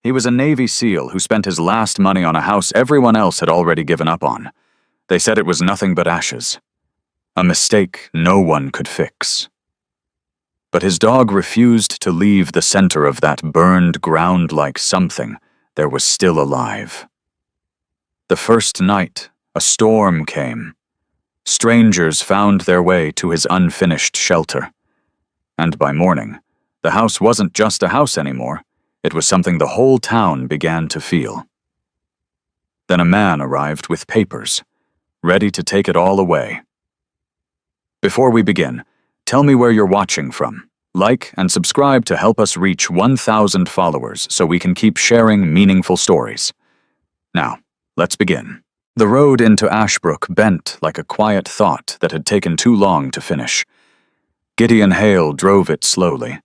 He was a Navy SEAL who spent his last money on a house everyone else had already given up on. They said it was nothing but ashes. A mistake no one could fix. But his dog refused to leave the center of that burned ground like something there was still alive. The first night, a storm came. Strangers found their way to his unfinished shelter. And by morning, the house wasn't just a house anymore. It was something the whole town began to feel. Then a man arrived with papers, ready to take it all away. Before we begin, tell me where you're watching from. Like and subscribe to help us reach 1,000 followers so we can keep sharing meaningful stories. Now, let's begin. The road into Ashbrook bent like a quiet thought that had taken too long to finish. Gideon Hale drove it slowly,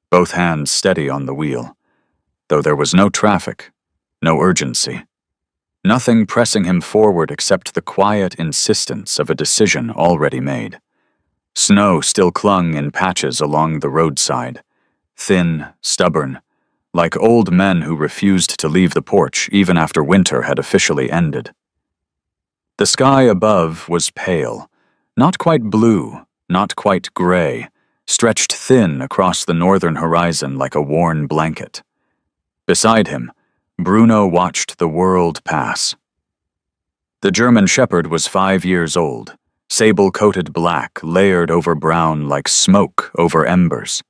both hands steady on the wheel, though there was no traffic, no urgency. Nothing pressing him forward except the quiet insistence of a decision already made. Snow still clung in patches along the roadside, thin, stubborn, like old men who refused to leave the porch even after winter had officially ended. The sky above was pale, not quite blue, not quite gray, stretched thin across the northern horizon like a worn blanket. Beside him, Bruno watched the world pass. The German Shepherd was 5 years old, sable-coated black layered over brown like smoke over embers.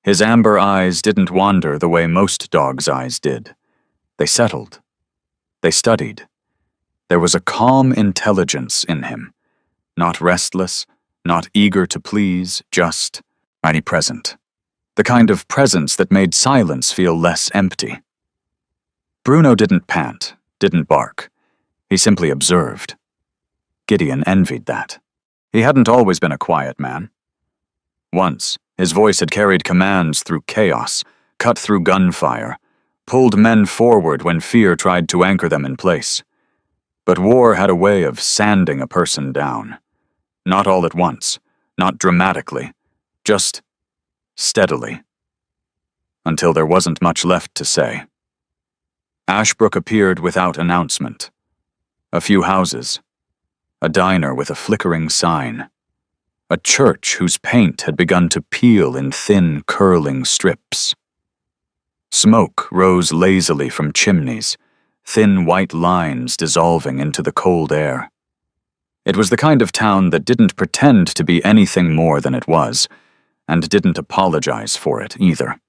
His amber eyes didn't wander the way most dogs' eyes did. They settled. They studied. There was a calm intelligence in him, not restless, not eager to please, just mighty present. The kind of presence that made silence feel less empty. Bruno didn't pant, didn't bark. He simply observed. Gideon envied that. He hadn't always been a quiet man. Once, his voice had carried commands through chaos, cut through gunfire, pulled men forward when fear tried to anchor them in place. But war had a way of sanding a person down. Not all at once, not dramatically, just steadily. Until there wasn't much left to say. Ashbrook appeared without announcement. A few houses. A diner with a flickering sign. A church whose paint had begun to peel in thin, curling strips. Smoke rose lazily from chimneys, thin white lines dissolving into the cold air. It was the kind of town that didn't pretend to be anything more than it was, and didn't apologize for it either.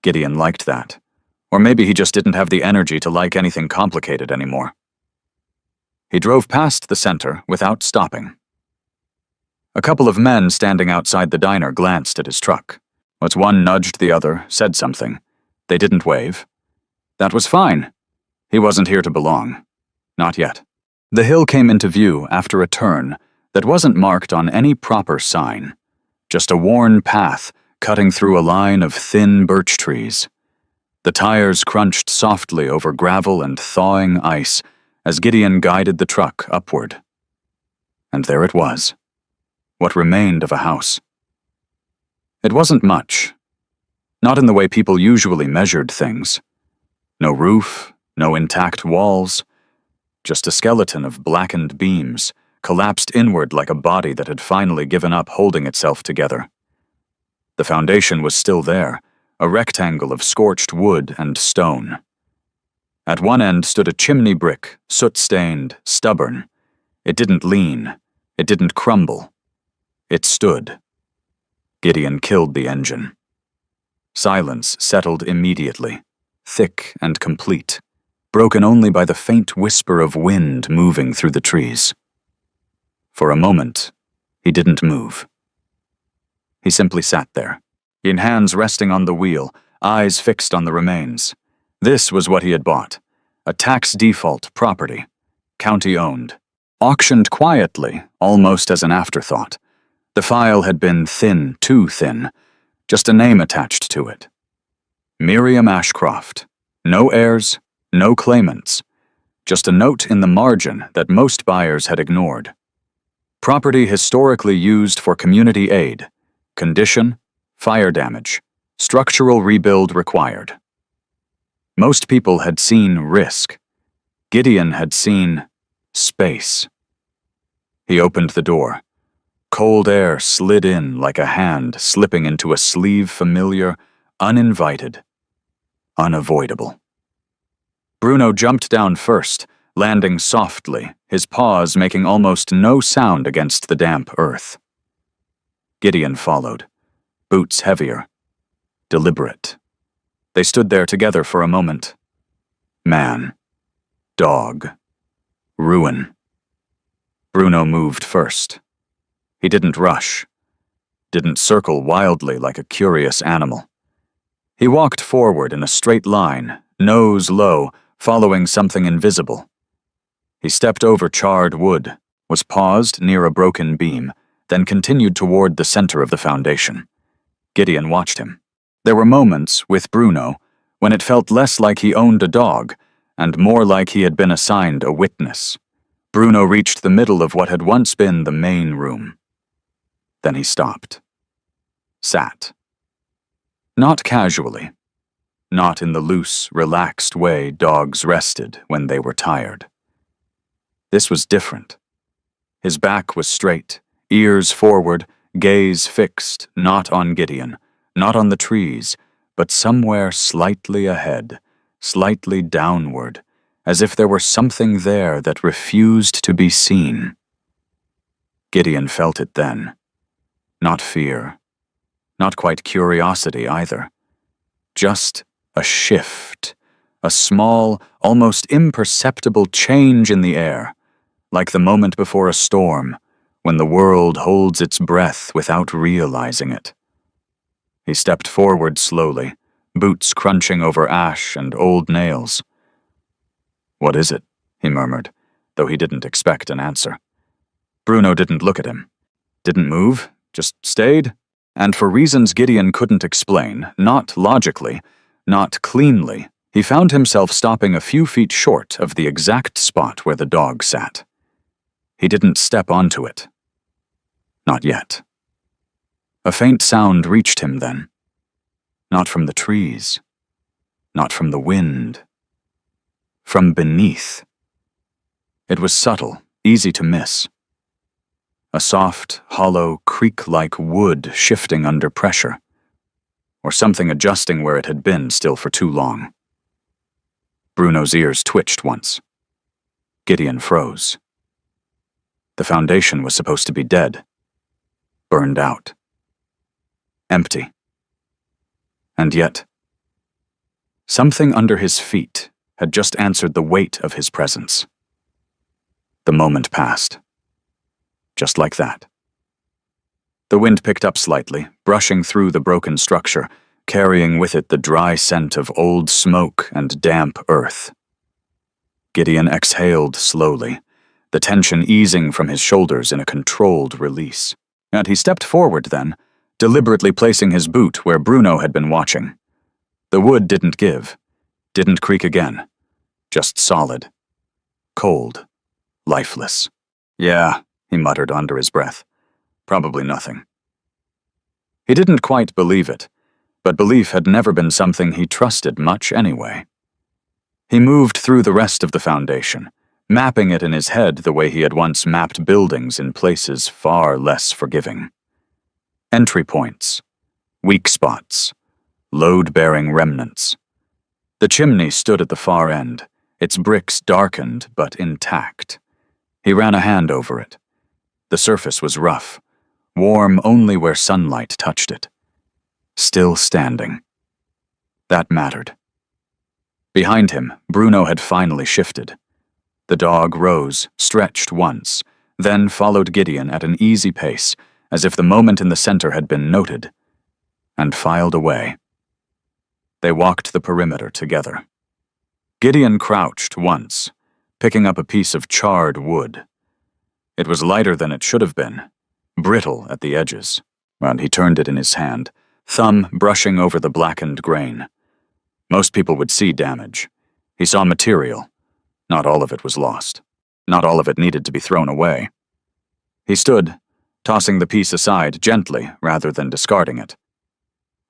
Gideon liked that, or maybe he just didn't have the energy to like anything complicated anymore. He drove past the center without stopping. A couple of men standing outside the diner glanced at his truck. As one nudged the other, said something. They didn't wave. That was fine. He wasn't here to belong. Not yet. The hill came into view after a turn that wasn't marked on any proper sign, just a worn path cutting through a line of thin birch trees. The tires crunched softly over gravel and thawing ice as Gideon guided the truck upward. And there it was, what remained of a house. It wasn't much, not in the way people usually measured things. No roof, no intact walls, just a skeleton of blackened beams, collapsed inward like a body that had finally given up holding itself together. The foundation was still there, a rectangle of scorched wood and stone. At one end stood a chimney brick, soot-stained, stubborn. It didn't lean. It didn't crumble. It stood. Gideon killed the engine. Silence settled immediately, thick and complete, broken only by the faint whisper of wind moving through the trees. For a moment, he didn't move. He simply sat there, in hands resting on the wheel, eyes fixed on the remains. This was what he had bought, a tax default property, county-owned, auctioned quietly, almost as an afterthought. The file had been thin, too thin, just a name attached to it. Miriam Ashcroft. No heirs, no claimants, just a note in the margin that most buyers had ignored. Property historically used for community aid. Condition, fire damage. Structural rebuild required. Most people had seen risk. Gideon had seen space. He opened the door. Cold air slid in like a hand slipping into a sleeve familiar, uninvited, unavoidable. Bruno jumped down first, landing softly, his paws making almost no sound against the damp earth. Gideon followed, boots heavier, deliberate. They stood there together for a moment. Man, dog, ruin. Bruno moved first. He didn't rush, didn't circle wildly like a curious animal. He walked forward in a straight line, nose low, following something invisible. He stepped over charred wood, was paused near a broken beam, then continued toward the center of the foundation. Gideon watched him. There were moments, with Bruno, when it felt less like he owned a dog, and more like he had been assigned a witness. Bruno reached the middle of what had once been the main room. Then he stopped. Sat. Not casually. Not in the loose, relaxed way dogs rested when they were tired. This was different. His back was straight, ears forward, gaze fixed, not on Gideon, not on the trees, but somewhere slightly ahead, slightly downward, as if there were something there that refused to be seen. Gideon felt it then. Not fear. Not quite curiosity either. Just a shift, a small, almost imperceptible change in the air, like the moment before a storm, when the world holds its breath without realizing it. He stepped forward slowly, boots crunching over ash and old nails. "What is it?" he murmured, though he didn't expect an answer. Bruno didn't look at him. Didn't move, just stayed, and for reasons Gideon couldn't explain, not logically, not cleanly, he found himself stopping a few feet short of the exact spot where the dog sat. He didn't step onto it. Not yet. A faint sound reached him then. Not from the trees. Not from the wind. From beneath. It was subtle, easy to miss. A soft, hollow, creak-like wood shifting under pressure, or something adjusting where it had been still for too long. Bruno's ears twitched once. Gideon froze. The foundation was supposed to be dead, burned out, empty. And yet, something under his feet had just answered the weight of his presence. The moment passed. Just like that. The wind picked up slightly, brushing through the broken structure, carrying with it the dry scent of old smoke and damp earth. Gideon exhaled slowly, the tension easing from his shoulders in a controlled release. And he stepped forward then, deliberately placing his boot where Bruno had been watching. The wood didn't give, didn't creak again, just solid, cold, lifeless. "Yeah," he muttered under his breath. "Probably nothing." He didn't quite believe it, but belief had never been something he trusted much anyway. He moved through the rest of the foundation, mapping it in his head the way he had once mapped buildings in places far less forgiving. Entry points, weak spots, load-bearing remnants. The chimney stood at the far end, its bricks darkened but intact. He ran a hand over it. The surface was rough, warm only where sunlight touched it. Still standing. That mattered. Behind him, Bruno had finally shifted. The dog rose, stretched once, then followed Gideon at an easy pace, as if the moment in the center had been noted, and filed away. They walked the perimeter together. Gideon crouched once, picking up a piece of charred wood. It was lighter than it should have been, brittle at the edges, and he turned it in his hand, thumb brushing over the blackened grain. Most people would see damage. He saw material. Not all of it was lost. Not all of it needed to be thrown away. He stood, tossing the piece aside gently rather than discarding it.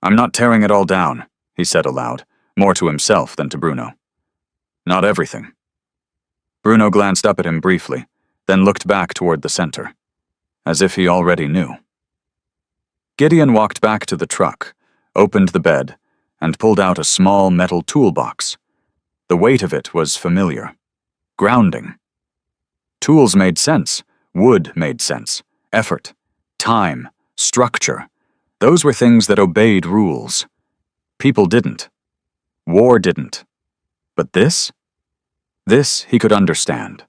"I'm not tearing it all down," he said aloud, more to himself than to Bruno. Not everything. Bruno glanced up at him briefly, then looked back toward the center, as if he already knew. Gideon walked back to the truck, opened the bed, and pulled out a small metal toolbox. The weight of it was familiar. Grounding. Tools made sense. Wood made sense. Effort. Time. Structure. Those were things that obeyed rules. People didn't. War didn't. But this? This he could understand.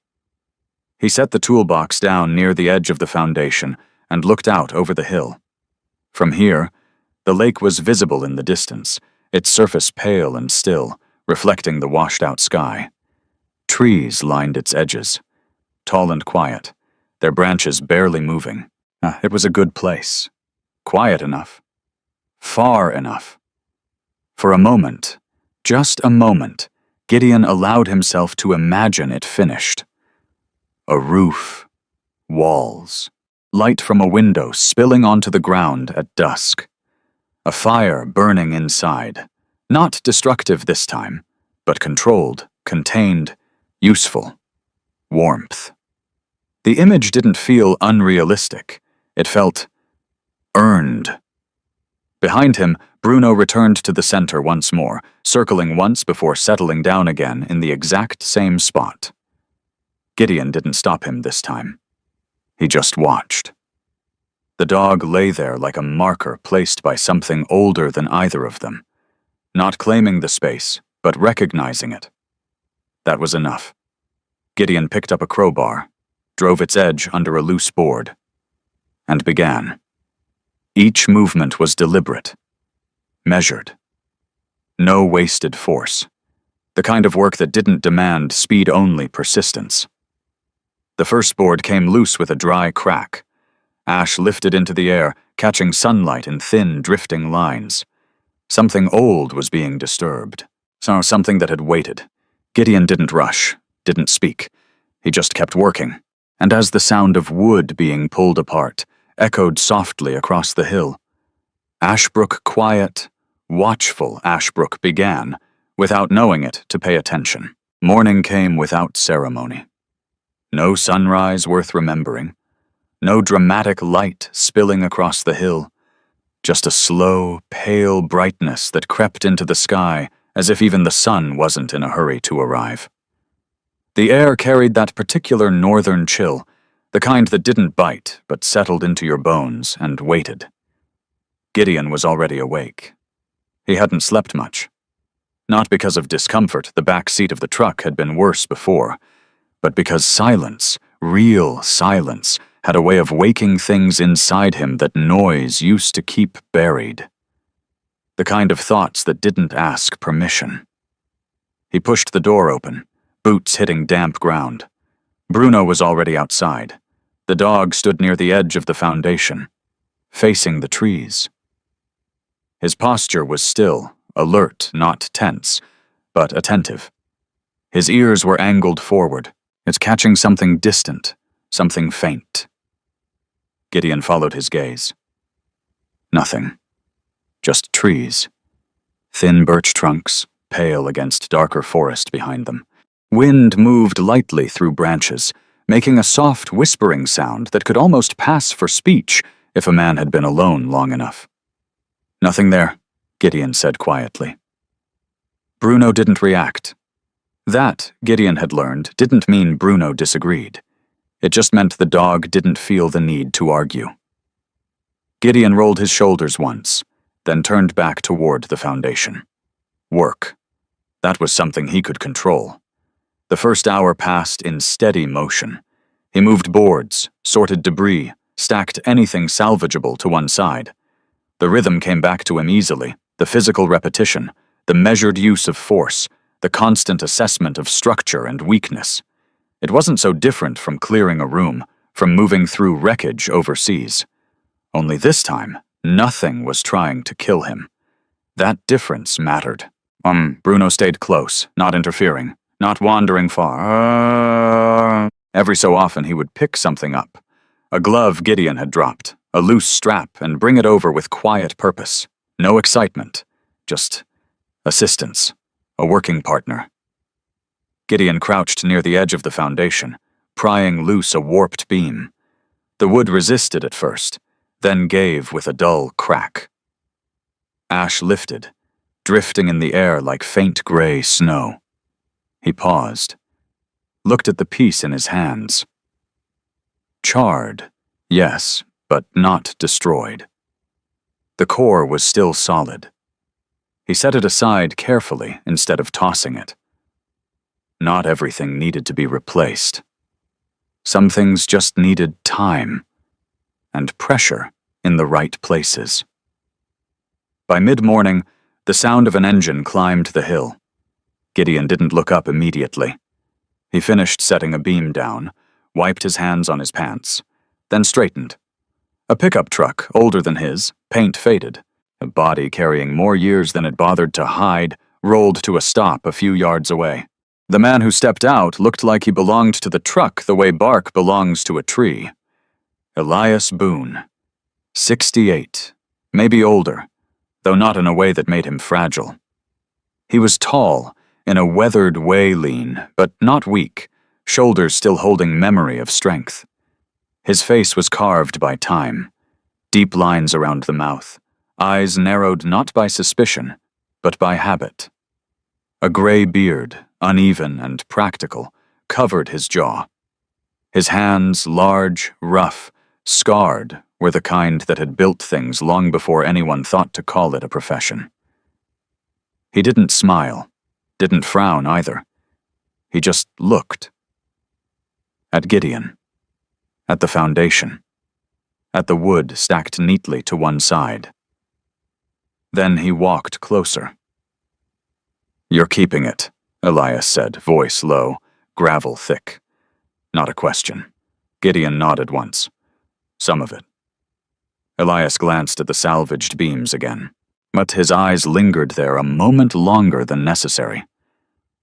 He set the toolbox down near the edge of the foundation and looked out over the hill. From here, the lake was visible in the distance, its surface pale and still, reflecting the washed-out sky. Trees lined its edges, tall and quiet, their branches barely moving. It was a good place. Quiet enough. Far enough. For a moment, just a moment, Gideon allowed himself to imagine it finished. A roof. Walls. Light from a window spilling onto the ground at dusk. A fire burning inside. Not destructive this time, but controlled, contained, useful. Warmth. The image didn't feel unrealistic. It felt earned. Behind him, Bruno returned to the center once more, circling once before settling down again in the exact same spot. Gideon didn't stop him this time. He just watched. The dog lay there like a marker placed by something older than either of them, not claiming the space, but recognizing it. That was enough. Gideon picked up a crowbar, drove its edge under a loose board, and began. Each movement was deliberate, measured. No wasted force. The kind of work that didn't demand speed-only persistence. The first board came loose with a dry crack. Ash lifted into the air, catching sunlight in thin, drifting lines. Something old was being disturbed. Something that had waited. Gideon didn't rush, didn't speak. He just kept working. And as the sound of wood being pulled apart echoed softly across the hill, Ashbrook quiet, watchful Ashbrook began, without knowing it, to pay attention. Morning came without ceremony. No sunrise worth remembering. No dramatic light spilling across the hill. Just a slow, pale brightness that crept into the sky as if even the sun wasn't in a hurry to arrive. The air carried that particular northern chill, the kind that didn't bite but settled into your bones and waited. Gideon was already awake. He hadn't slept much. Not because of discomfort, the back seat of the truck had been worse before, but because silence, real silence, had a way of waking things inside him that noise used to keep buried. The kind of thoughts that didn't ask permission. He pushed the door open, boots hitting damp ground. Bruno was already outside. The dog stood near the edge of the foundation, facing the trees. His posture was still, alert, not tense, but attentive. His ears were angled forward. It's catching something distant, something faint. Gideon followed his gaze. Nothing. Just trees. Thin birch trunks, pale against darker forest behind them. Wind moved lightly through branches, making a soft whispering sound that could almost pass for speech if a man had been alone long enough. Nothing there, Gideon said quietly. Bruno didn't react. That, Gideon had learned, didn't mean Bruno disagreed. It just meant the dog didn't feel the need to argue. Gideon rolled his shoulders once, then turned back toward the foundation. Work. That was something he could control. The first hour passed in steady motion. He moved boards, sorted debris, stacked anything salvageable to one side. The rhythm came back to him easily, the physical repetition, the measured use of force, the constant assessment of structure and weakness. It wasn't so different from clearing a room, from moving through wreckage overseas. Only this time, nothing was trying to kill him. That difference mattered. Bruno stayed close, not interfering, not wandering far. Every so often he would pick something up. A glove Gideon had dropped, a loose strap, and bring it over with quiet purpose. No excitement, just Assistance. A working partner. Gideon crouched near the edge of the foundation, prying loose a warped beam. The wood resisted at first, then gave with a dull crack. Ash lifted, drifting in the air like faint gray snow. He paused, looked at the piece in his hands. Charred, yes, but not destroyed. The core was still solid. He set it aside carefully instead of tossing it. Not everything needed to be replaced. Some things just needed time and pressure in the right places. By mid-morning, the sound of an engine climbed the hill. Gideon didn't look up immediately. He finished setting a beam down, wiped his hands on his pants, then straightened. A pickup truck, older than his, paint faded. A body carrying more years than it bothered to hide, rolled to a stop a few yards away. The man who stepped out looked like he belonged to the truck the way bark belongs to a tree. Elias Boone. 68, maybe older, though not in a way that made him fragile. He was tall, in a weathered way lean, but not weak, shoulders still holding memory of strength. His face was carved by time, deep lines around the mouth, eyes narrowed not by suspicion, but by habit. A gray beard, uneven and practical, covered his jaw. His hands, large, rough, scarred, were the kind that had built things long before anyone thought to call it a profession. He didn't smile, didn't frown either. He just looked. At Gideon. At the foundation. At the wood stacked neatly to one side. Then he walked closer. "You're keeping it," Elias said, voice low, gravel thick. Not a question. Gideon nodded once. Some of it. Elias glanced at the salvaged beams again, but his eyes lingered there a moment longer than necessary.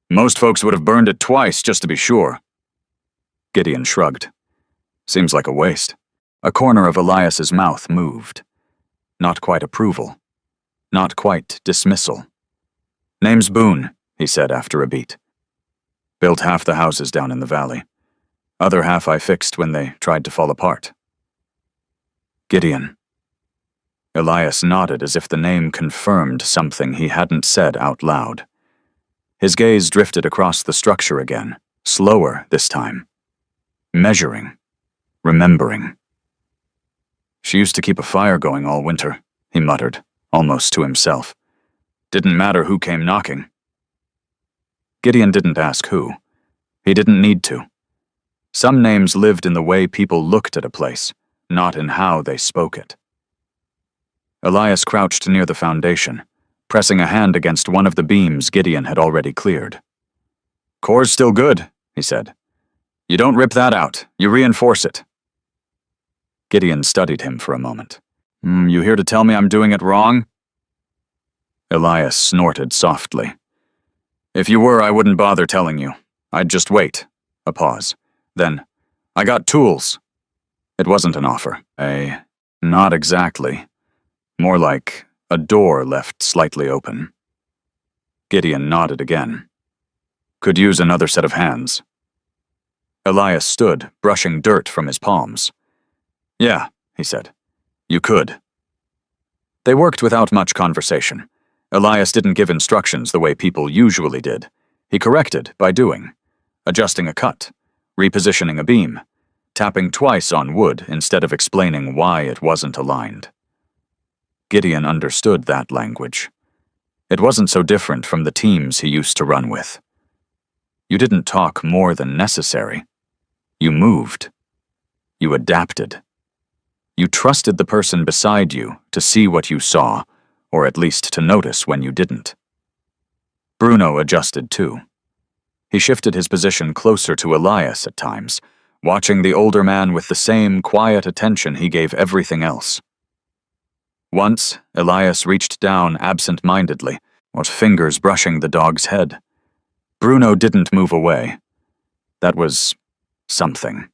"Most folks would have burned it twice just to be sure." Gideon shrugged. "Seems like a waste." A corner of Elias's mouth moved. Not quite approval. Not quite dismissal. "Name's Boone," he said after a beat. "Built half the houses down in the valley. Other half I fixed when they tried to fall apart." "Gideon." Elias nodded as if the name confirmed something he hadn't said out loud. His gaze drifted across the structure again, slower this time. Measuring. Remembering. "She used to keep a fire going all winter," he muttered, almost to himself. "Didn't matter who came knocking." Gideon didn't ask who. He didn't need to. Some names lived in the way people looked at a place, not in how they spoke it. Elias crouched near the foundation, pressing a hand against one of the beams Gideon had already cleared. "Core's still good," he said. "You don't rip that out, you reinforce it." Gideon studied him for a moment. You here to tell me I'm doing it wrong?" Elias snorted softly. "If you were, I wouldn't bother telling you. I'd just wait." A pause. Then, "I got tools." It wasn't an offer. Not exactly. More like a door left slightly open. Gideon nodded again. "Could use another set of hands." Elias stood, brushing dirt from his palms. "Yeah," he said. "You could." They worked without much conversation. Elias didn't give instructions the way people usually did. He corrected by doing. Adjusting a cut. Repositioning a beam. Tapping twice on wood instead of explaining why it wasn't aligned. Gideon understood that language. It wasn't so different from the teams he used to run with. You didn't talk more than necessary. You moved. You adapted. You trusted the person beside you to see what you saw, or at least to notice when you didn't. Bruno adjusted too. He shifted his position closer to Elias at times, watching the older man with the same quiet attention he gave everything else. Once, Elias reached down absent-mindedly, with fingers brushing the dog's head. Bruno didn't move away. That was something.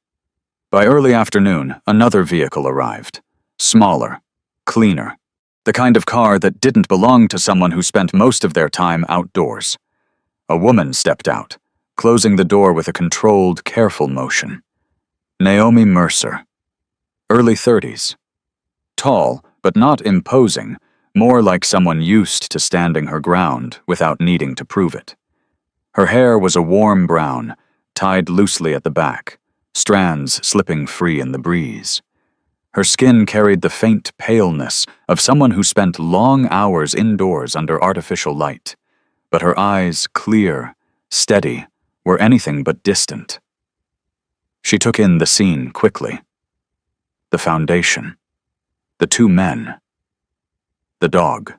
By early afternoon, another vehicle arrived. Smaller, cleaner. The kind of car that didn't belong to someone who spent most of their time outdoors. A woman stepped out, closing the door with a controlled, careful motion. Naomi Mercer. Early 30s. Tall, but not imposing, more like someone used to standing her ground without needing to prove it. Her hair was a warm brown, tied loosely at the back, strands slipping free in the breeze. Her skin carried the faint paleness of someone who spent long hours indoors under artificial light, but her eyes, clear, steady, were anything but distant. She took in the scene quickly. The foundation. The two men. The dog.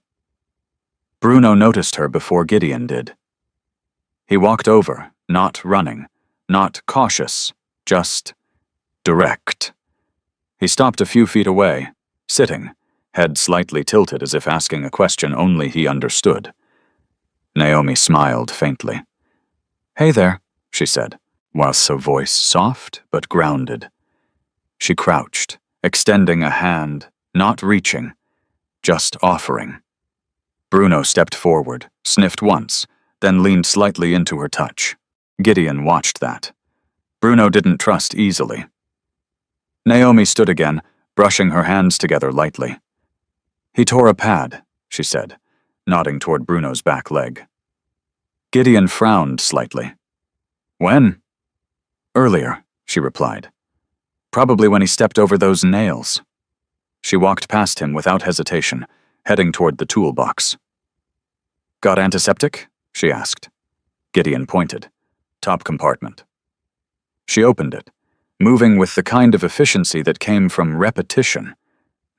Bruno noticed her before Gideon did. He walked over, not running, not cautious, just direct. He stopped a few feet away, sitting, head slightly tilted as if asking a question only he understood. Naomi smiled faintly. "Hey there," she said, whilst her voice soft but grounded. She crouched, extending a hand, not reaching, just offering. Bruno stepped forward, sniffed once, then leaned slightly into her touch. Gideon watched that. Bruno didn't trust easily. Naomi stood again, brushing her hands together lightly. "He tore a pad," she said, nodding toward Bruno's back leg. Gideon frowned slightly. "When?" "Earlier," she replied. "Probably when he stepped over those nails." She walked past him without hesitation, heading toward the toolbox. "Got antiseptic?" she asked. Gideon pointed. "Top compartment." She opened it, moving with the kind of efficiency that came from repetition,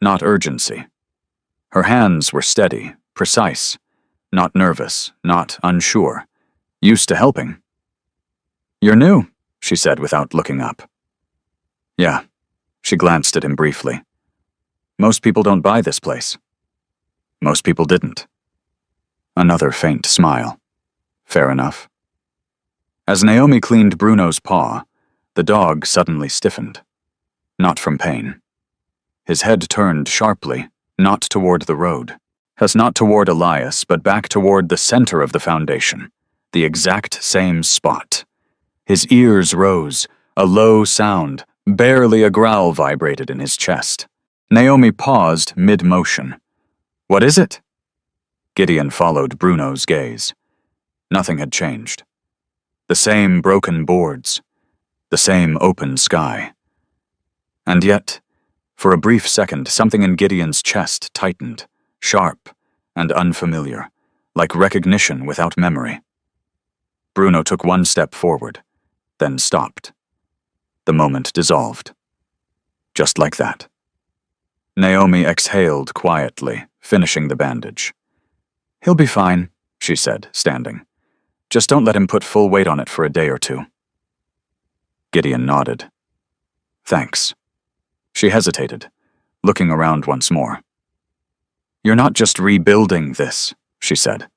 not urgency. Her hands were steady, precise, not nervous, not unsure, used to helping. "You're new," she said without looking up. "Yeah," she glanced at him briefly. "Most people don't buy this place." Most people didn't. Another faint smile. Fair enough. As Naomi cleaned Bruno's paw, the dog suddenly stiffened. Not from pain. His head turned sharply, not toward the road. Not toward Elias, but back toward the center of the foundation, the exact same spot. His ears rose, a low sound, barely a growl vibrated in his chest. Naomi paused mid-motion. "What is it?" Gideon followed Bruno's gaze. Nothing had changed. The same broken boards, the same open sky. And yet, for a brief second, something in Gideon's chest tightened, sharp and unfamiliar, like recognition without memory. Bruno took one step forward, then stopped. The moment dissolved. Just like that. Naomi exhaled quietly, finishing the bandage. "He'll be fine," she said, standing. "Just don't let him put full weight on it for a day or two." Gideon nodded. "Thanks." She hesitated, looking around once more. "You're not just rebuilding this," she said.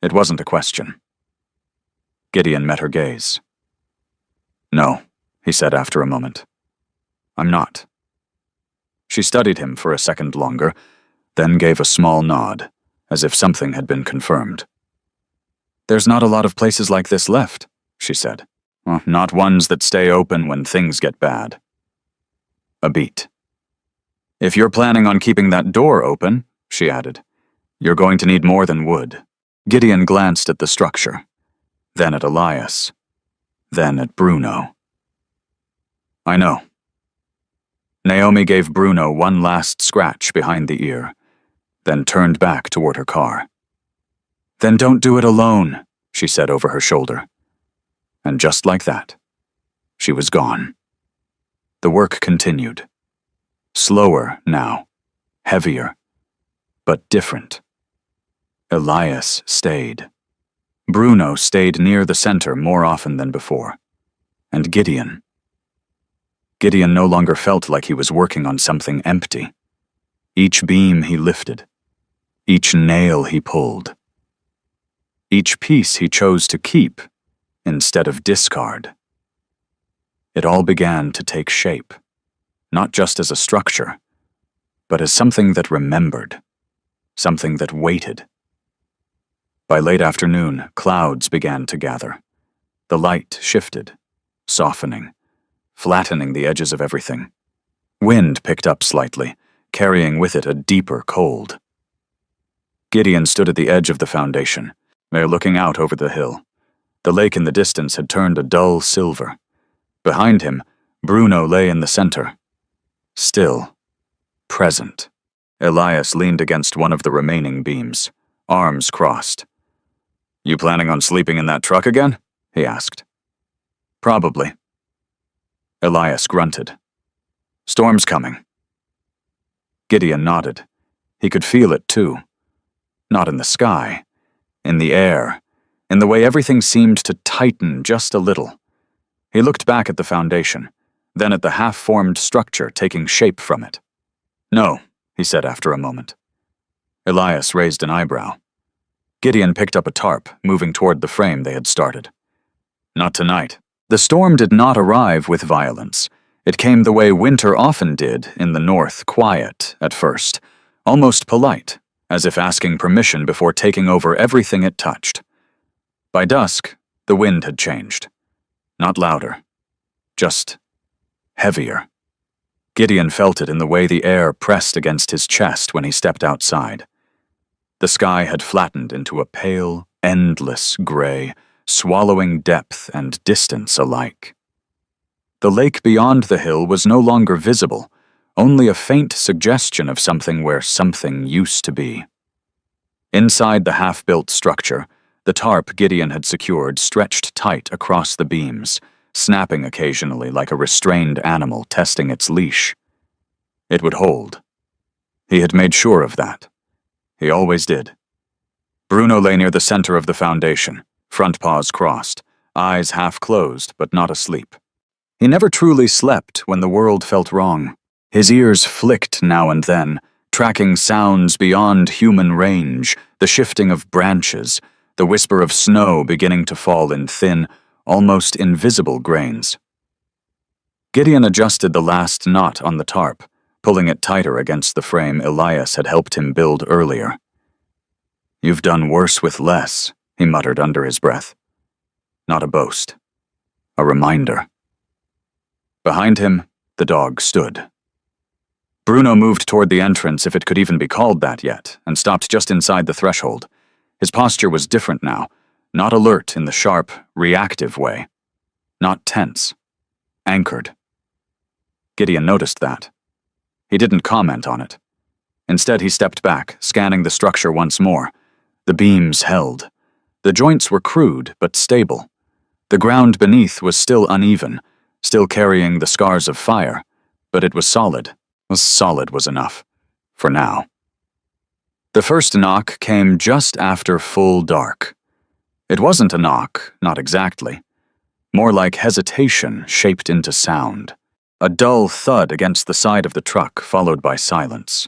It wasn't a question. Gideon met her gaze. "No," he said after a moment. "I'm not." She studied him for a second longer, then gave a small nod, as if something had been confirmed. "There's not a lot of places like this left," she said. "Well, not ones that stay open when things get bad." A beat. "If you're planning on keeping that door open," she added, "you're going to need more than wood." Gideon glanced at the structure, then at Elias, then at Bruno. "I know." Naomi gave Bruno one last scratch behind the ear, then turned back toward her car. "Then don't do it alone," she said over her shoulder. And just like that, she was gone. The work continued. Slower now, heavier, but different. Elias stayed. Bruno stayed near the center more often than before. And Gideon. Gideon no longer felt like he was working on something empty. Each beam he lifted, each nail he pulled, each piece he chose to keep instead of discard. It all began to take shape, not just as a structure, but as something that remembered, something that waited. By late afternoon, clouds began to gather. The light shifted, softening, flattening the edges of everything. Wind picked up slightly, carrying with it a deeper cold. Gideon stood at the edge of the foundation, there looking out over the hill. The lake in the distance had turned a dull silver. Behind him, Bruno lay in the center. Still, present. Elias leaned against one of the remaining beams, arms crossed. "You planning on sleeping in that truck again?" he asked. "Probably." Elias grunted. "Storm's coming." Gideon nodded. He could feel it too. Not in the sky, in the air, in the way everything seemed to tighten just a little. He looked back at the foundation, then at the half-formed structure taking shape from it. "No," he said after a moment. Elias raised an eyebrow. Gideon picked up a tarp, moving toward the frame they had started. "Not tonight." The storm did not arrive with violence. It came the way winter often did in the north, quiet at first, almost polite, as if asking permission before taking over everything it touched. By dusk, the wind had changed. Not louder, just heavier. Gideon felt it in the way the air pressed against his chest when he stepped outside. The sky had flattened into a pale, endless gray, swallowing depth and distance alike. The lake beyond the hill was no longer visible, only a faint suggestion of something where something used to be. Inside the half-built structure, the tarp Gideon had secured stretched tight across the beams, snapping occasionally like a restrained animal testing its leash. It would hold. He had made sure of that. He always did. Bruno lay near the center of the foundation, front paws crossed, eyes half closed but not asleep. He never truly slept when the world felt wrong. His ears flicked now and then, tracking sounds beyond human range, the shifting of branches, the whisper of snow beginning to fall in thin, almost invisible grains. Gideon adjusted the last knot on the tarp, pulling it tighter against the frame Elias had helped him build earlier. "You've done worse with less," he muttered under his breath. Not a boast. A reminder. Behind him, the dog stood. Bruno moved toward the entrance, if it could even be called that yet, and stopped just inside the threshold. His posture was different now, not alert in the sharp, reactive way. Not tense. Anchored. Gideon noticed that. He didn't comment on it. Instead, he stepped back, scanning the structure once more. The beams held. The joints were crude, but stable. The ground beneath was still uneven, still carrying the scars of fire, but it was solid. Solid was enough. For now. The first knock came just after full dark. It wasn't a knock, not exactly. More like hesitation shaped into sound. A dull thud against the side of the truck, followed by silence.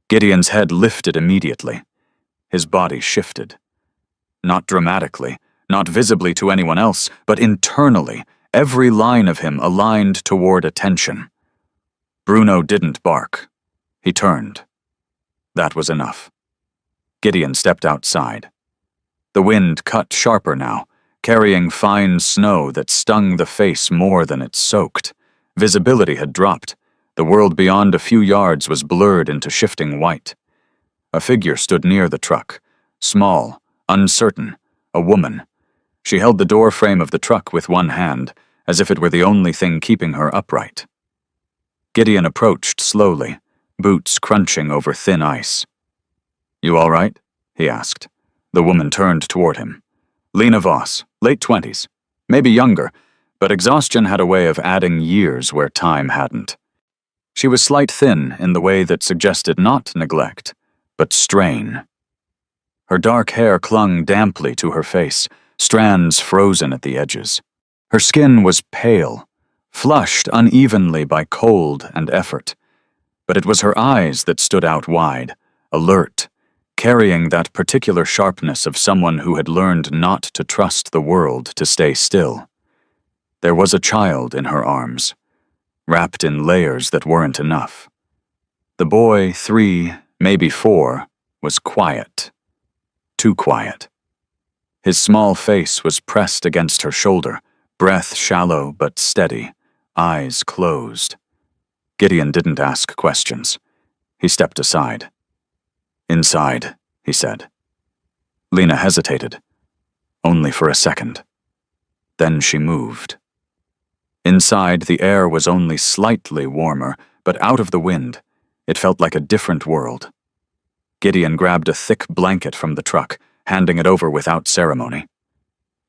Gideon's head lifted immediately. His body shifted. Not dramatically, not visibly to anyone else, but internally, every line of him aligned toward attention. Bruno didn't bark. He turned. That was enough. Gideon stepped outside. The wind cut sharper now, carrying fine snow that stung the face more than it soaked. Visibility had dropped. The world beyond a few yards was blurred into shifting white. A figure stood near the truck, small, uncertain, a woman. She held the door frame of the truck with one hand, as if it were the only thing keeping her upright. Gideon approached slowly, boots crunching over thin ice. "You all right?" he asked. The woman turned toward him. Lena Voss, late 20s, maybe younger, but exhaustion had a way of adding years where time hadn't. She was slight thin in the way that suggested not neglect, but strain. Her dark hair clung damply to her face, strands frozen at the edges. Her skin was pale, flushed unevenly by cold and effort, but it was her eyes that stood out wide, alert, carrying that particular sharpness of someone who had learned not to trust the world to stay still. There was a child in her arms, wrapped in layers that weren't enough. The boy, 3, maybe 4, was quiet. Too quiet. His small face was pressed against her shoulder, breath shallow but steady, eyes closed. Gideon didn't ask questions. He stepped aside. "Inside," he said. Lena hesitated, only for a second. Then she moved. Inside, the air was only slightly warmer, but out of the wind, it felt like a different world. Gideon grabbed a thick blanket from the truck, handing it over without ceremony.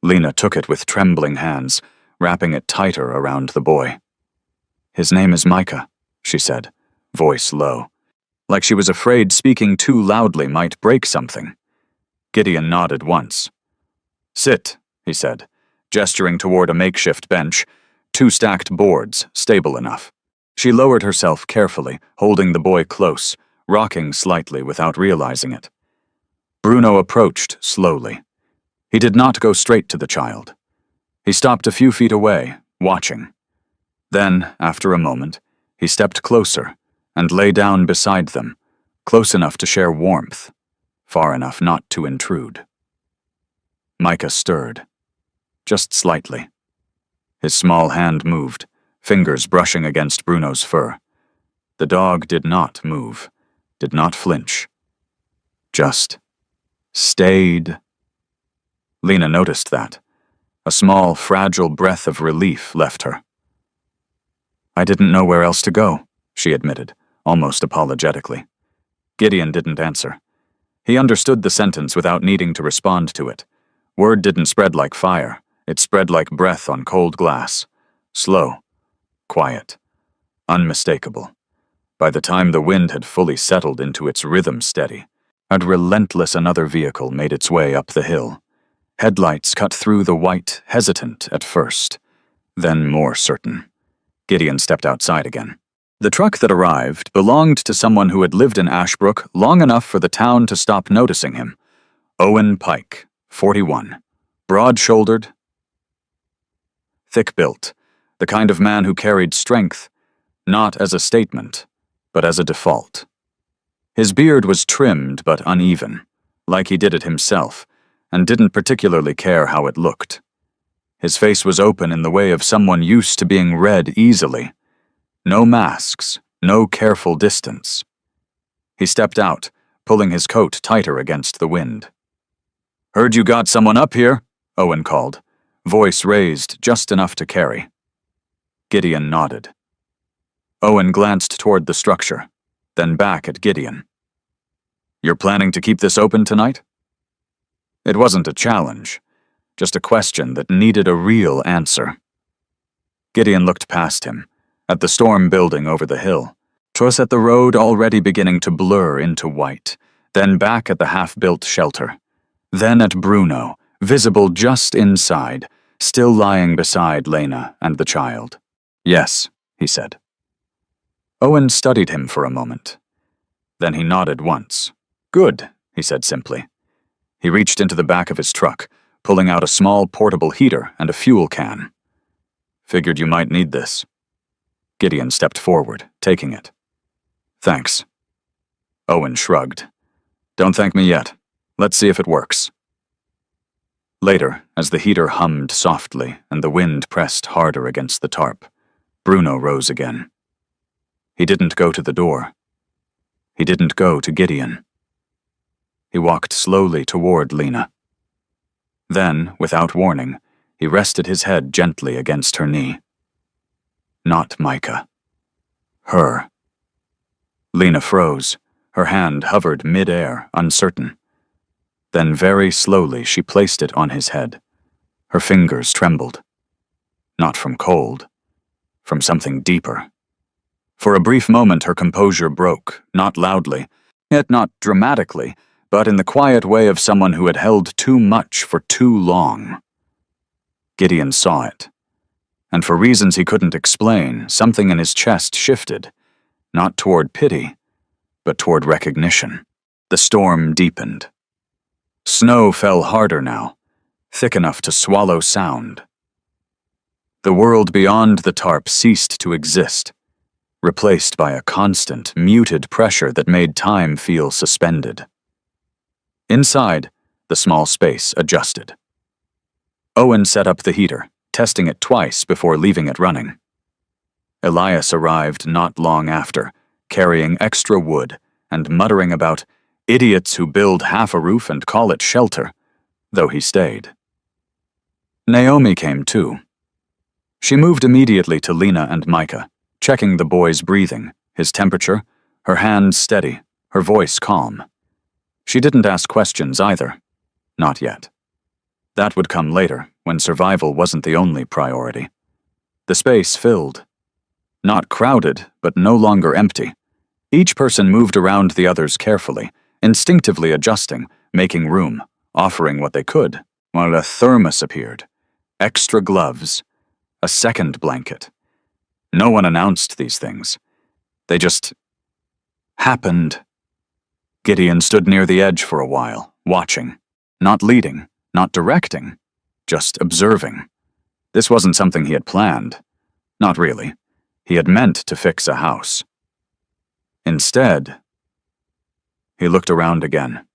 Lena took it with trembling hands, wrapping it tighter around the boy. "His name is Micah," she said, voice low, like she was afraid speaking too loudly might break something. Gideon nodded once. "Sit," he said, gesturing toward a makeshift bench, 2 stacked boards, stable enough. She lowered herself carefully, holding the boy close, rocking slightly without realizing it. Bruno approached slowly. He did not go straight to the child. He stopped a few feet away, watching. Then, after a moment, he stepped closer and lay down beside them, close enough to share warmth, far enough not to intrude. Micah stirred, just slightly. His small hand moved, fingers brushing against Bruno's fur. The dog did not move, did not flinch. Just stayed. Lena noticed that. A small, fragile breath of relief left her. "I didn't know where else to go," she admitted, almost apologetically. Gideon didn't answer. He understood the sentence without needing to respond to it. Word didn't spread like fire. It spread like breath on cold glass. Slow, quiet, unmistakable. By the time the wind had fully settled into its rhythm steady, and relentless another vehicle made its way up the hill. Headlights cut through the white, hesitant at first, then more certain. Gideon stepped outside again. The truck that arrived belonged to someone who had lived in Ashbrook long enough for the town to stop noticing him. Owen Pike, 41, broad-shouldered, thick-built, the kind of man who carried strength, not as a statement, but as a default. His beard was trimmed but uneven, like he did it himself, and didn't particularly care how it looked. His face was open in the way of someone used to being read easily. No masks, no careful distance. He stepped out, pulling his coat tighter against the wind. "Heard you got someone up here," Owen called, voice raised just enough to carry. Gideon nodded. Owen glanced toward the structure, then back at Gideon. "You're planning to keep this open tonight?" It wasn't a challenge, just a question that needed a real answer. Gideon looked past him, at the storm building over the hill, twas at the road already beginning to blur into white, then back at the half-built shelter, then at Bruno, visible just inside, still lying beside Lena and the child. "Yes," he said. Owen studied him for a moment. Then he nodded once. "Good," he said simply. He reached into the back of his truck, pulling out a small portable heater and a fuel can. "Figured you might need this." Gideon stepped forward, taking it. "Thanks." Owen shrugged. "Don't thank me yet. Let's see if it works." Later, as the heater hummed softly and the wind pressed harder against the tarp, Bruno rose again. He didn't go to the door. He didn't go to Gideon. He walked slowly toward Lena. Then, without warning, he rested his head gently against her knee. Not Micah. Her. Lena froze. Her hand hovered mid-air, uncertain. Then very slowly she placed it on his head. Her fingers trembled. Not from cold. From something deeper. For a brief moment her composure broke, not loudly, yet not dramatically, but in the quiet way of someone who had held too much for too long. Gideon saw it. And for reasons he couldn't explain, something in his chest shifted, not toward pity, but toward recognition. The storm deepened. Snow fell harder now, thick enough to swallow sound. The world beyond the tarp ceased to exist. replaced by a constant, muted pressure that made time feel suspended. Inside, the small space adjusted. Owen set up the heater, testing it twice before leaving it running. Elias arrived not long after, carrying extra wood and muttering about idiots who build half a roof and call it shelter, though he stayed. Naomi came too. She moved immediately to Lena and Micah, checking the boy's breathing, his temperature, her hands steady, her voice calm. She didn't ask questions either. Not yet. That would come later, when survival wasn't the only priority. The space filled. Not crowded, but no longer empty. Each person moved around the others carefully, instinctively adjusting, making room, offering what they could, while a thermos appeared. Extra gloves. A second blanket. No one announced these things. They just happened. Gideon stood near the edge for a while, watching. Not leading, not directing, just observing. This wasn't something he had planned. Not really. He had meant to fix a house. Instead, he looked around again.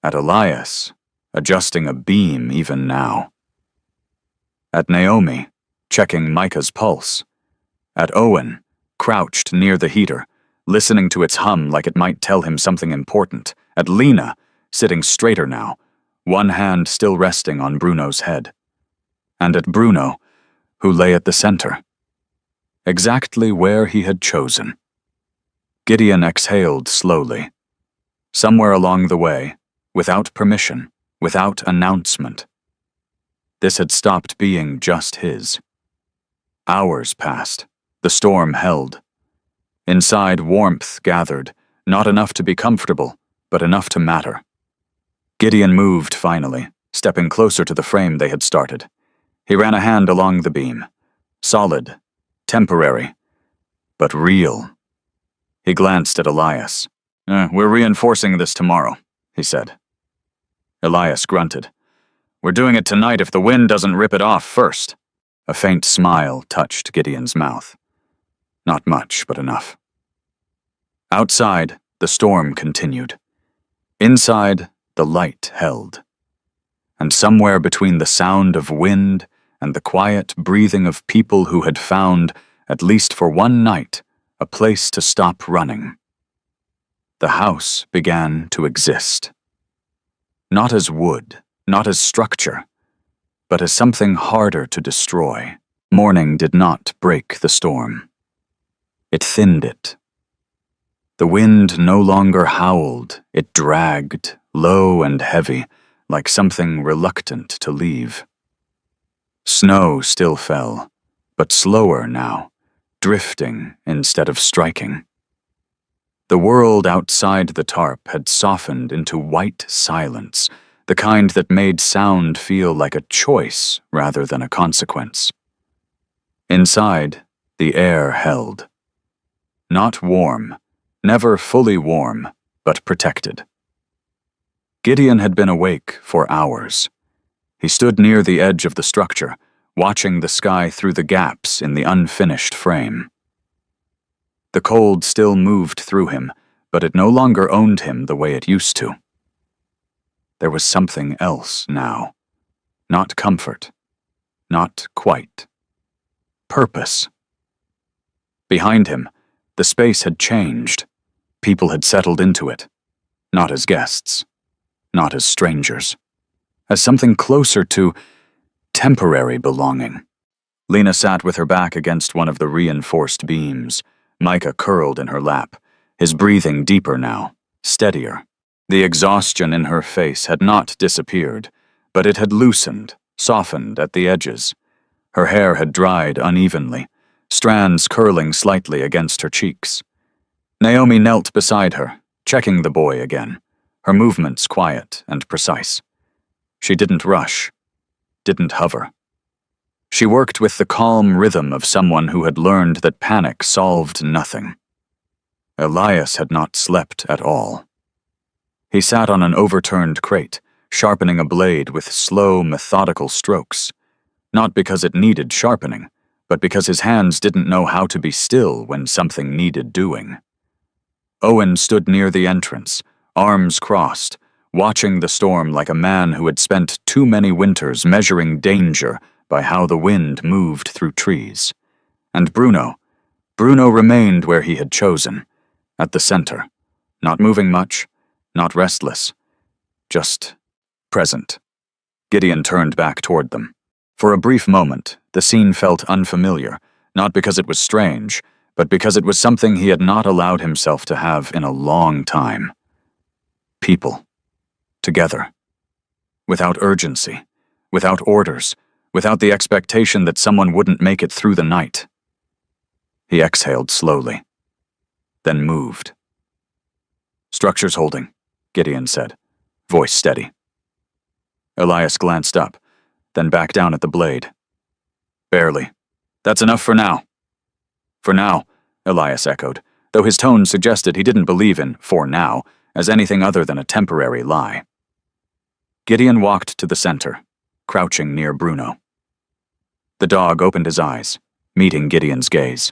At Elias, adjusting a beam even now. At Naomi, checking Micah's pulse. At Owen, crouched near the heater, listening to its hum like it might tell him something important. At Lena, sitting straighter now, one hand still resting on Bruno's head. And at Bruno, who lay at the center. Exactly where he had chosen. Gideon exhaled slowly. Somewhere along the way, without permission, without announcement. This had stopped being just his. Hours passed. The storm held. Inside, warmth gathered, not enough to be comfortable, but enough to matter. Gideon moved finally, stepping closer to the frame they had started. He ran a hand along the beam. Solid, temporary, but real. He glanced at Elias. We're reinforcing this tomorrow, he said. Elias grunted. We're doing it tonight if the wind doesn't rip it off first. A faint smile touched Gideon's mouth. Not much, but enough. Outside, the storm continued. Inside, the light held. And somewhere between the sound of wind and the quiet breathing of people who had found, at least for one night, a place to stop running. The house began to exist. Not as wood, not as structure, but as something harder to destroy. Morning did not break the storm. It thinned it. The wind no longer howled, it dragged, low and heavy, like something reluctant to leave. Snow still fell, but slower now, drifting instead of striking. The world outside the tarp had softened into white silence, the kind that made sound feel like a choice rather than a consequence. Inside, the air held. Not warm, never fully warm, but protected. Gideon had been awake for hours. He stood near the edge of the structure, watching the sky through the gaps in the unfinished frame. The cold still moved through him, but it no longer owned him the way it used to. There was something else now. Not comfort. Not quite. Purpose. Behind him, the space had changed. People had settled into it. Not as guests. Not as strangers. As something closer to temporary belonging. Lena sat with her back against one of the reinforced beams. Micah curled in her lap, his breathing deeper now, steadier. The exhaustion in her face had not disappeared, but it had loosened, softened at the edges. Her hair had dried unevenly, strands curling slightly against her cheeks. Naomi knelt beside her, checking the boy again, her movements quiet and precise. She didn't rush, didn't hover. She worked with the calm rhythm of someone who had learned that panic solved nothing. Elias had not slept at all. He sat on an overturned crate, sharpening a blade with slow, methodical strokes, not because it needed sharpening, but because his hands didn't know how to be still when something needed doing. Owen stood near the entrance, arms crossed, watching the storm like a man who had spent too many winters measuring danger by how the wind moved through trees. And Bruno remained where he had chosen, at the center, not moving much, not restless, just present. Gideon turned back toward them. For a brief moment, the scene felt unfamiliar, not because it was strange, but because it was something he had not allowed himself to have in a long time. People. Together. Without urgency. Without orders. Without the expectation that someone wouldn't make it through the night. He exhaled slowly. Then moved. "Structure's holding," Gideon said, voice steady. Elias glanced up, then back down at the blade. "Barely. That's enough for now." "For now," Elias echoed, though his tone suggested he didn't believe in "for now" as anything other than a temporary lie. Gideon walked to the center, crouching near Bruno. The dog opened his eyes, meeting Gideon's gaze.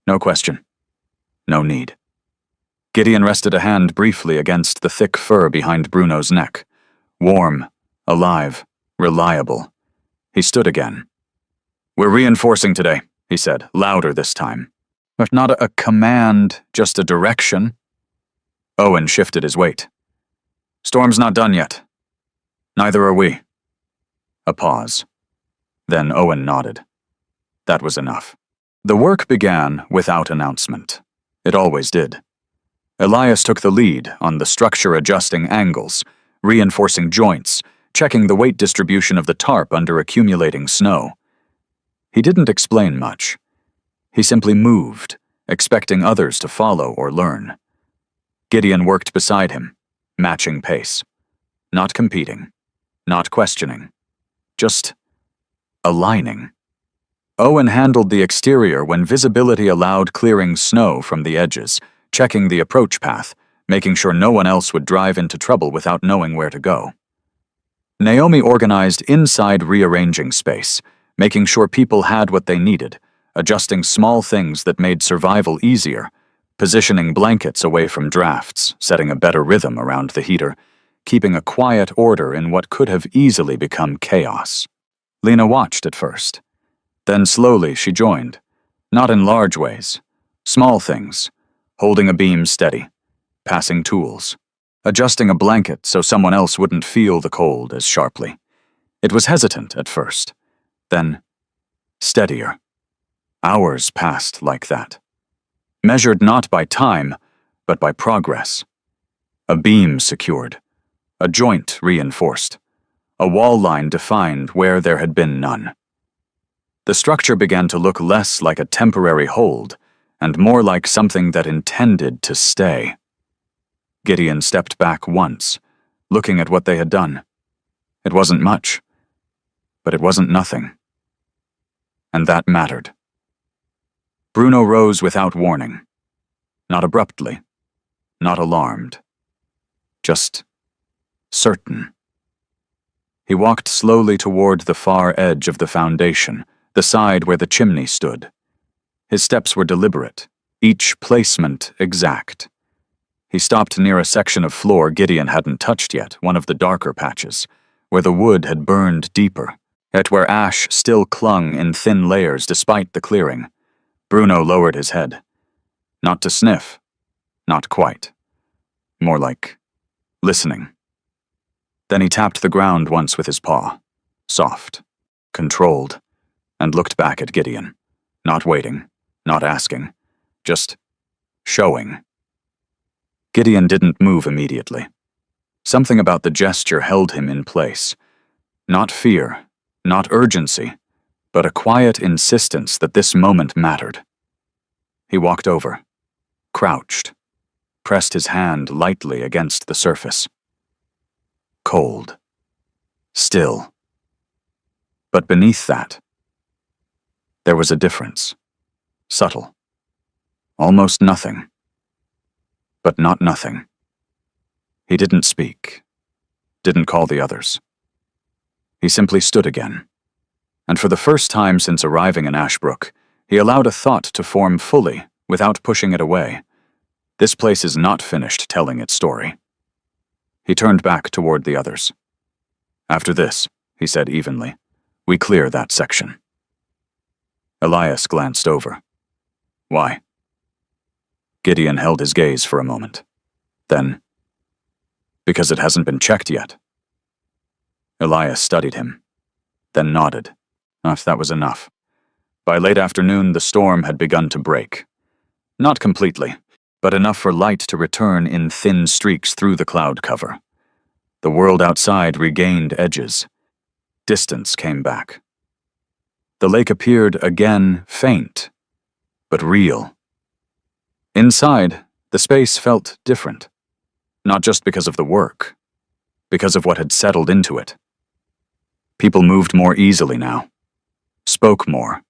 No question. No need. Gideon rested a hand briefly against the thick fur behind Bruno's neck. Warm, alive, reliable. He stood again. "We're reinforcing today," he said, louder this time. "But not a command, just a direction." Owen shifted his weight. "Storm's not done yet. Neither are we." A pause. Then Owen nodded. That was enough. The work began without announcement. It always did. Elias took the lead on the structure-adjusting angles, reinforcing joints, checking the weight distribution of the tarp under accumulating snow. He didn't explain much. He simply moved, expecting others to follow or learn. Gideon worked beside him, matching pace. Not competing. Not questioning. Just aligning. Owen handled the exterior when visibility allowed, clearing snow from the edges, checking the approach path, making sure no one else would drive into trouble without knowing where to go. Naomi organized inside, rearranging space, making sure people had what they needed, adjusting small things that made survival easier, positioning blankets away from drafts, setting a better rhythm around the heater, keeping a quiet order in what could have easily become chaos. Lena watched at first. Then slowly she joined, not in large ways, small things, holding a beam steady, passing tools, adjusting a blanket so someone else wouldn't feel the cold as sharply. It was hesitant at first, then steadier. Hours passed like that, measured not by time, but by progress. A beam secured, a joint reinforced, a wall line defined where there had been none. The structure began to look less like a temporary hold and more like something that intended to stay. Gideon stepped back once, looking at what they had done. It wasn't much, but it wasn't nothing. And that mattered. Bruno rose without warning, not abruptly, not alarmed, just certain. He walked slowly toward the far edge of the foundation, the side where the chimney stood. His steps were deliberate, each placement exact. He stopped near a section of floor Gideon hadn't touched yet, one of the darker patches, where the wood had burned deeper, yet where ash still clung in thin layers despite the clearing. Bruno lowered his head. Not to sniff. Not quite. More like listening. Then he tapped the ground once with his paw, soft, controlled, and looked back at Gideon, not waiting, not asking, just showing. Gideon didn't move immediately. Something about the gesture held him in place. Not fear, not urgency, but a quiet insistence that this moment mattered. He walked over, crouched, pressed his hand lightly against the surface. Cold. Still. But beneath that, there was a difference. Subtle. Almost nothing. But not nothing. He didn't speak. Didn't call the others. He simply stood again. and for the first time since arriving in Ashbrook, he allowed a thought to form fully without pushing it away. This place is not finished telling its story. He turned back toward the others. After this, he said evenly, we clear that section. Elias glanced over. Why? Gideon held his gaze for a moment. Then, because it hasn't been checked yet. Elias studied him, then nodded. If that was enough. By late afternoon, the storm had begun to break. Not completely, but enough for light to return in thin streaks through the cloud cover. The world outside regained edges. Distance came back. The lake appeared again faint, but real. Inside, the space felt different. Not just because of the work, because of what had settled into it. People moved more easily now, spoke more.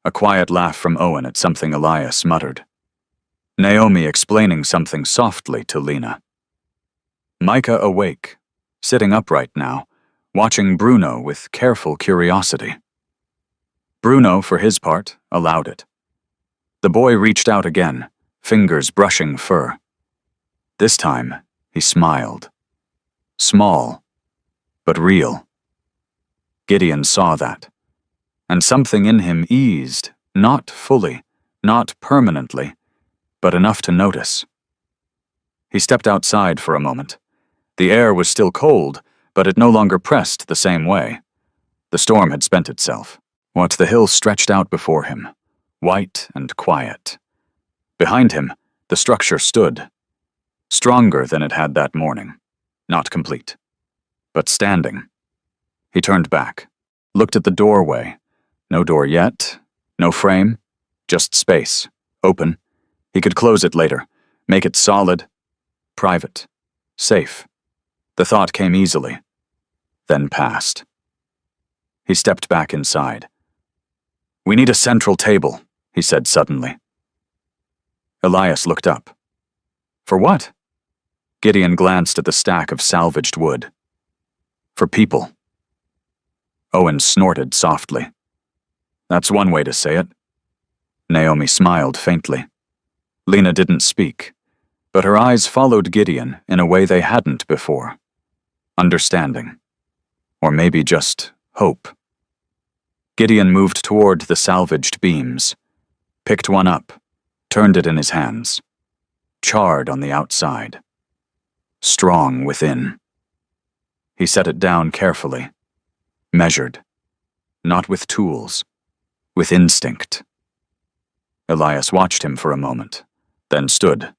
A quiet laugh from Owen at something Elias muttered. Naomi explaining something softly to Lena. Micah awake, sitting upright now, watching Bruno with careful curiosity. Bruno, for his part, allowed it. The boy reached out again, fingers brushing fur. This time, he smiled. Small, but real. Gideon saw that, and something in him eased, not fully, not permanently, but enough to notice. He stepped outside for a moment. The air was still cold, but it no longer pressed the same way. The storm had spent itself. What the hill stretched out before him, white and quiet. Behind him, the structure stood, stronger than it had that morning, not complete, but standing. He turned back, looked at the doorway. No door yet, no frame, just space, open. He could close it later, make it solid, private, safe. The thought came easily, then passed. He stepped back inside. We need a central table, he said suddenly. Elias looked up. For what? Gideon glanced at the stack of salvaged wood. For people. Owen snorted softly. That's one way to say it. Naomi smiled faintly. Lena didn't speak, but her eyes followed Gideon in a way they hadn't before. Understanding. Or maybe just hope. Gideon moved toward the salvaged beams, picked one up, turned it in his hands. Charred on the outside. Strong within. He set it down carefully. Measured. Not with tools. With instinct. Elias watched him for a moment, then stood.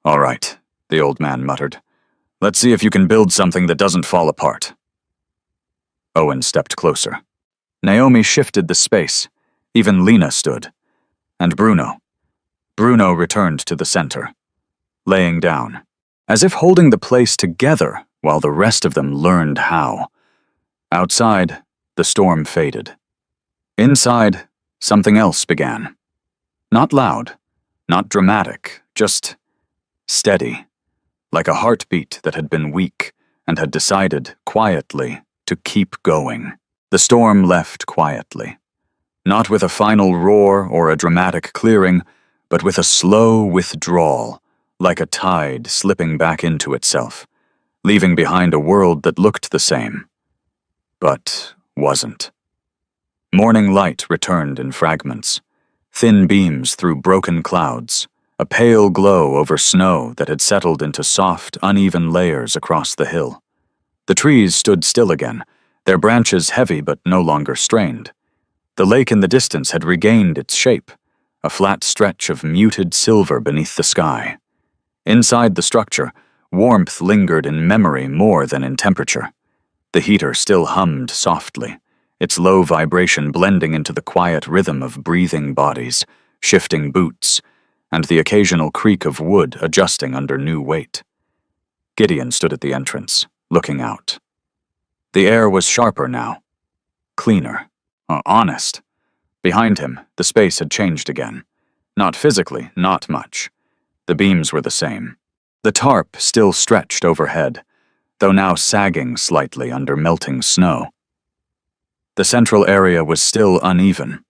All right, the old man muttered. Let's see if you can build something that doesn't fall apart. Owen stepped closer. Naomi shifted the space. Even Lena stood. And Bruno. Bruno returned to the center, laying down, as if holding the place together while the rest of them learned how. Outside, the storm faded. Inside, something else began. Not loud, not dramatic, just steady, like a heartbeat that had been weak and had decided, quietly, to keep going. The storm left quietly, not with a final roar or a dramatic clearing, but with a slow withdrawal, like a tide slipping back into itself, leaving behind a world that looked the same, but wasn't. Morning light returned in fragments, thin beams through broken clouds, a pale glow over snow that had settled into soft, uneven layers across the hill. The trees stood still again, their branches heavy but no longer strained. The lake in the distance had regained its shape, a flat stretch of muted silver beneath the sky. Inside the structure, warmth lingered in memory more than in temperature. The heater still hummed softly, its low vibration blending into the quiet rhythm of breathing bodies, shifting boots, and the occasional creak of wood adjusting under new weight. Gideon stood at the entrance, looking out. The air was sharper now, cleaner, honest. Behind him, the space had changed again. Not physically, not much. The beams were the same. The tarp still stretched overhead, though now sagging slightly under melting snow. The central area was still uneven,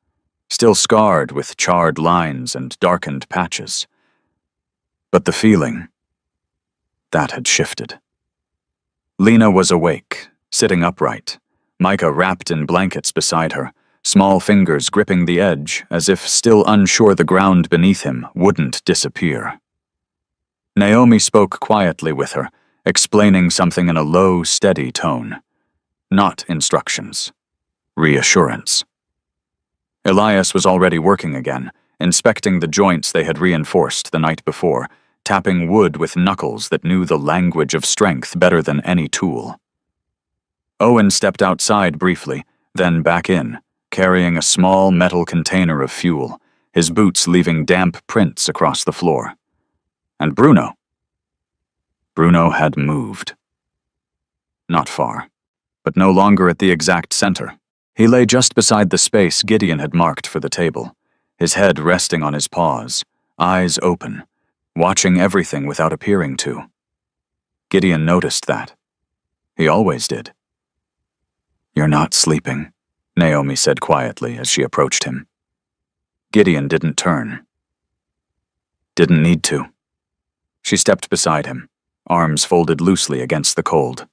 still scarred with charred lines and darkened patches. But the feeling, that had shifted. Lena was awake, sitting upright, Micah wrapped in blankets beside her, small fingers gripping the edge as if still unsure the ground beneath him wouldn't disappear. Naomi spoke quietly with her, explaining something in a low, steady tone. Not instructions. Reassurance. Elias was already working again, inspecting the joints they had reinforced the night before, tapping wood with knuckles that knew the language of strength better than any tool. Owen stepped outside briefly, then back in, carrying a small metal container of fuel, his boots leaving damp prints across the floor. And Bruno. Bruno had moved. Not far, but no longer at the exact center. He lay just beside the space Gideon had marked for the table, his head resting on his paws, eyes open, watching everything without appearing to. Gideon noticed that. He always did. "You're not sleeping," Naomi said quietly as she approached him. Gideon didn't turn. Didn't need to. She stepped beside him, arms folded loosely against the cold.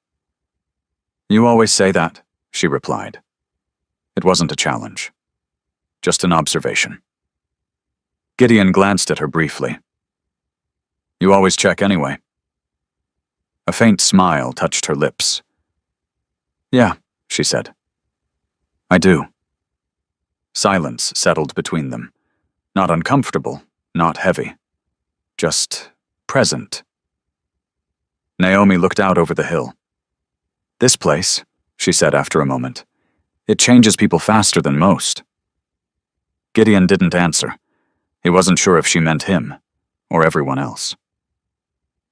"You always say that," she replied. It wasn't a challenge, just an observation. Gideon glanced at her briefly. "You always check anyway." A faint smile touched her lips. "Yeah," she said. "I do." Silence settled between them. Not uncomfortable, not heavy. Just present. Naomi looked out over the hill. "This place," she said after a moment, "it changes people faster than most." Gideon didn't answer. He wasn't sure if she meant him, or everyone else.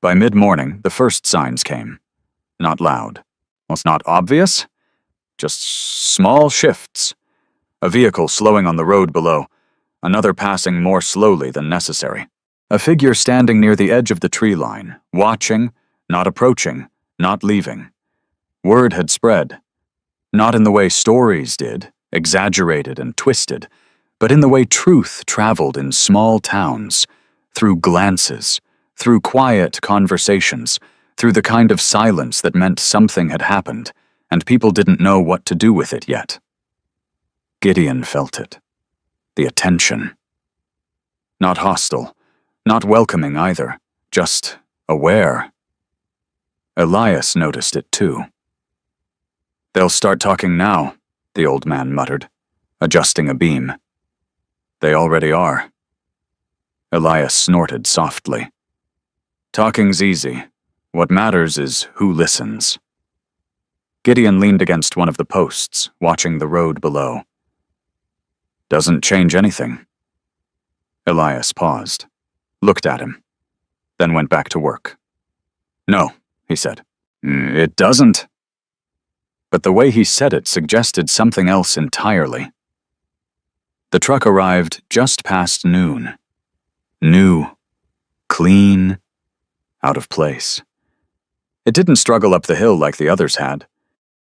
By mid-morning, the first signs came. Not loud. Well, it's not obvious. Just small shifts. A vehicle slowing on the road below, another passing more slowly than necessary. A figure standing near the edge of the tree line, watching, not approaching, not leaving. Word had spread. Not in the way stories did, exaggerated and twisted, but in the way truth traveled in small towns, through glances, through quiet conversations, through the kind of silence that meant something had happened, and people didn't know what to do with it yet. Gideon felt it. The attention. Not hostile, not welcoming either, just aware. Elias noticed it too. "They'll start talking now," the old man muttered, adjusting a beam. "They already are." Elias snorted softly. "Talking's easy. What matters is who listens." Gideon leaned against one of the posts, watching the road below. "Doesn't change anything." Elias paused, looked at him, then went back to work. "No," he said. "It doesn't." But the way he said it suggested something else entirely. The truck arrived just past noon. New, clean, out of place. It didn't struggle up the hill like the others had.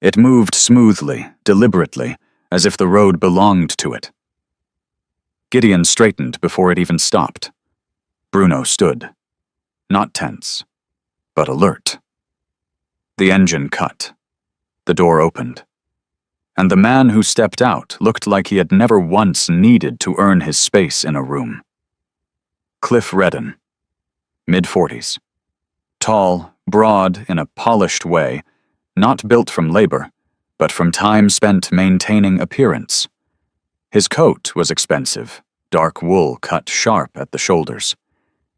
It moved smoothly, deliberately, as if the road belonged to it. Gideon straightened before it even stopped. Bruno stood, not tense, but alert. The engine cut. The door opened. And the man who stepped out looked like he had never once needed to earn his space in a room. Cliff Redden, mid-40s. Tall, broad in a polished way, not built from labor, but from time spent maintaining appearance. His coat was expensive, dark wool cut sharp at the shoulders.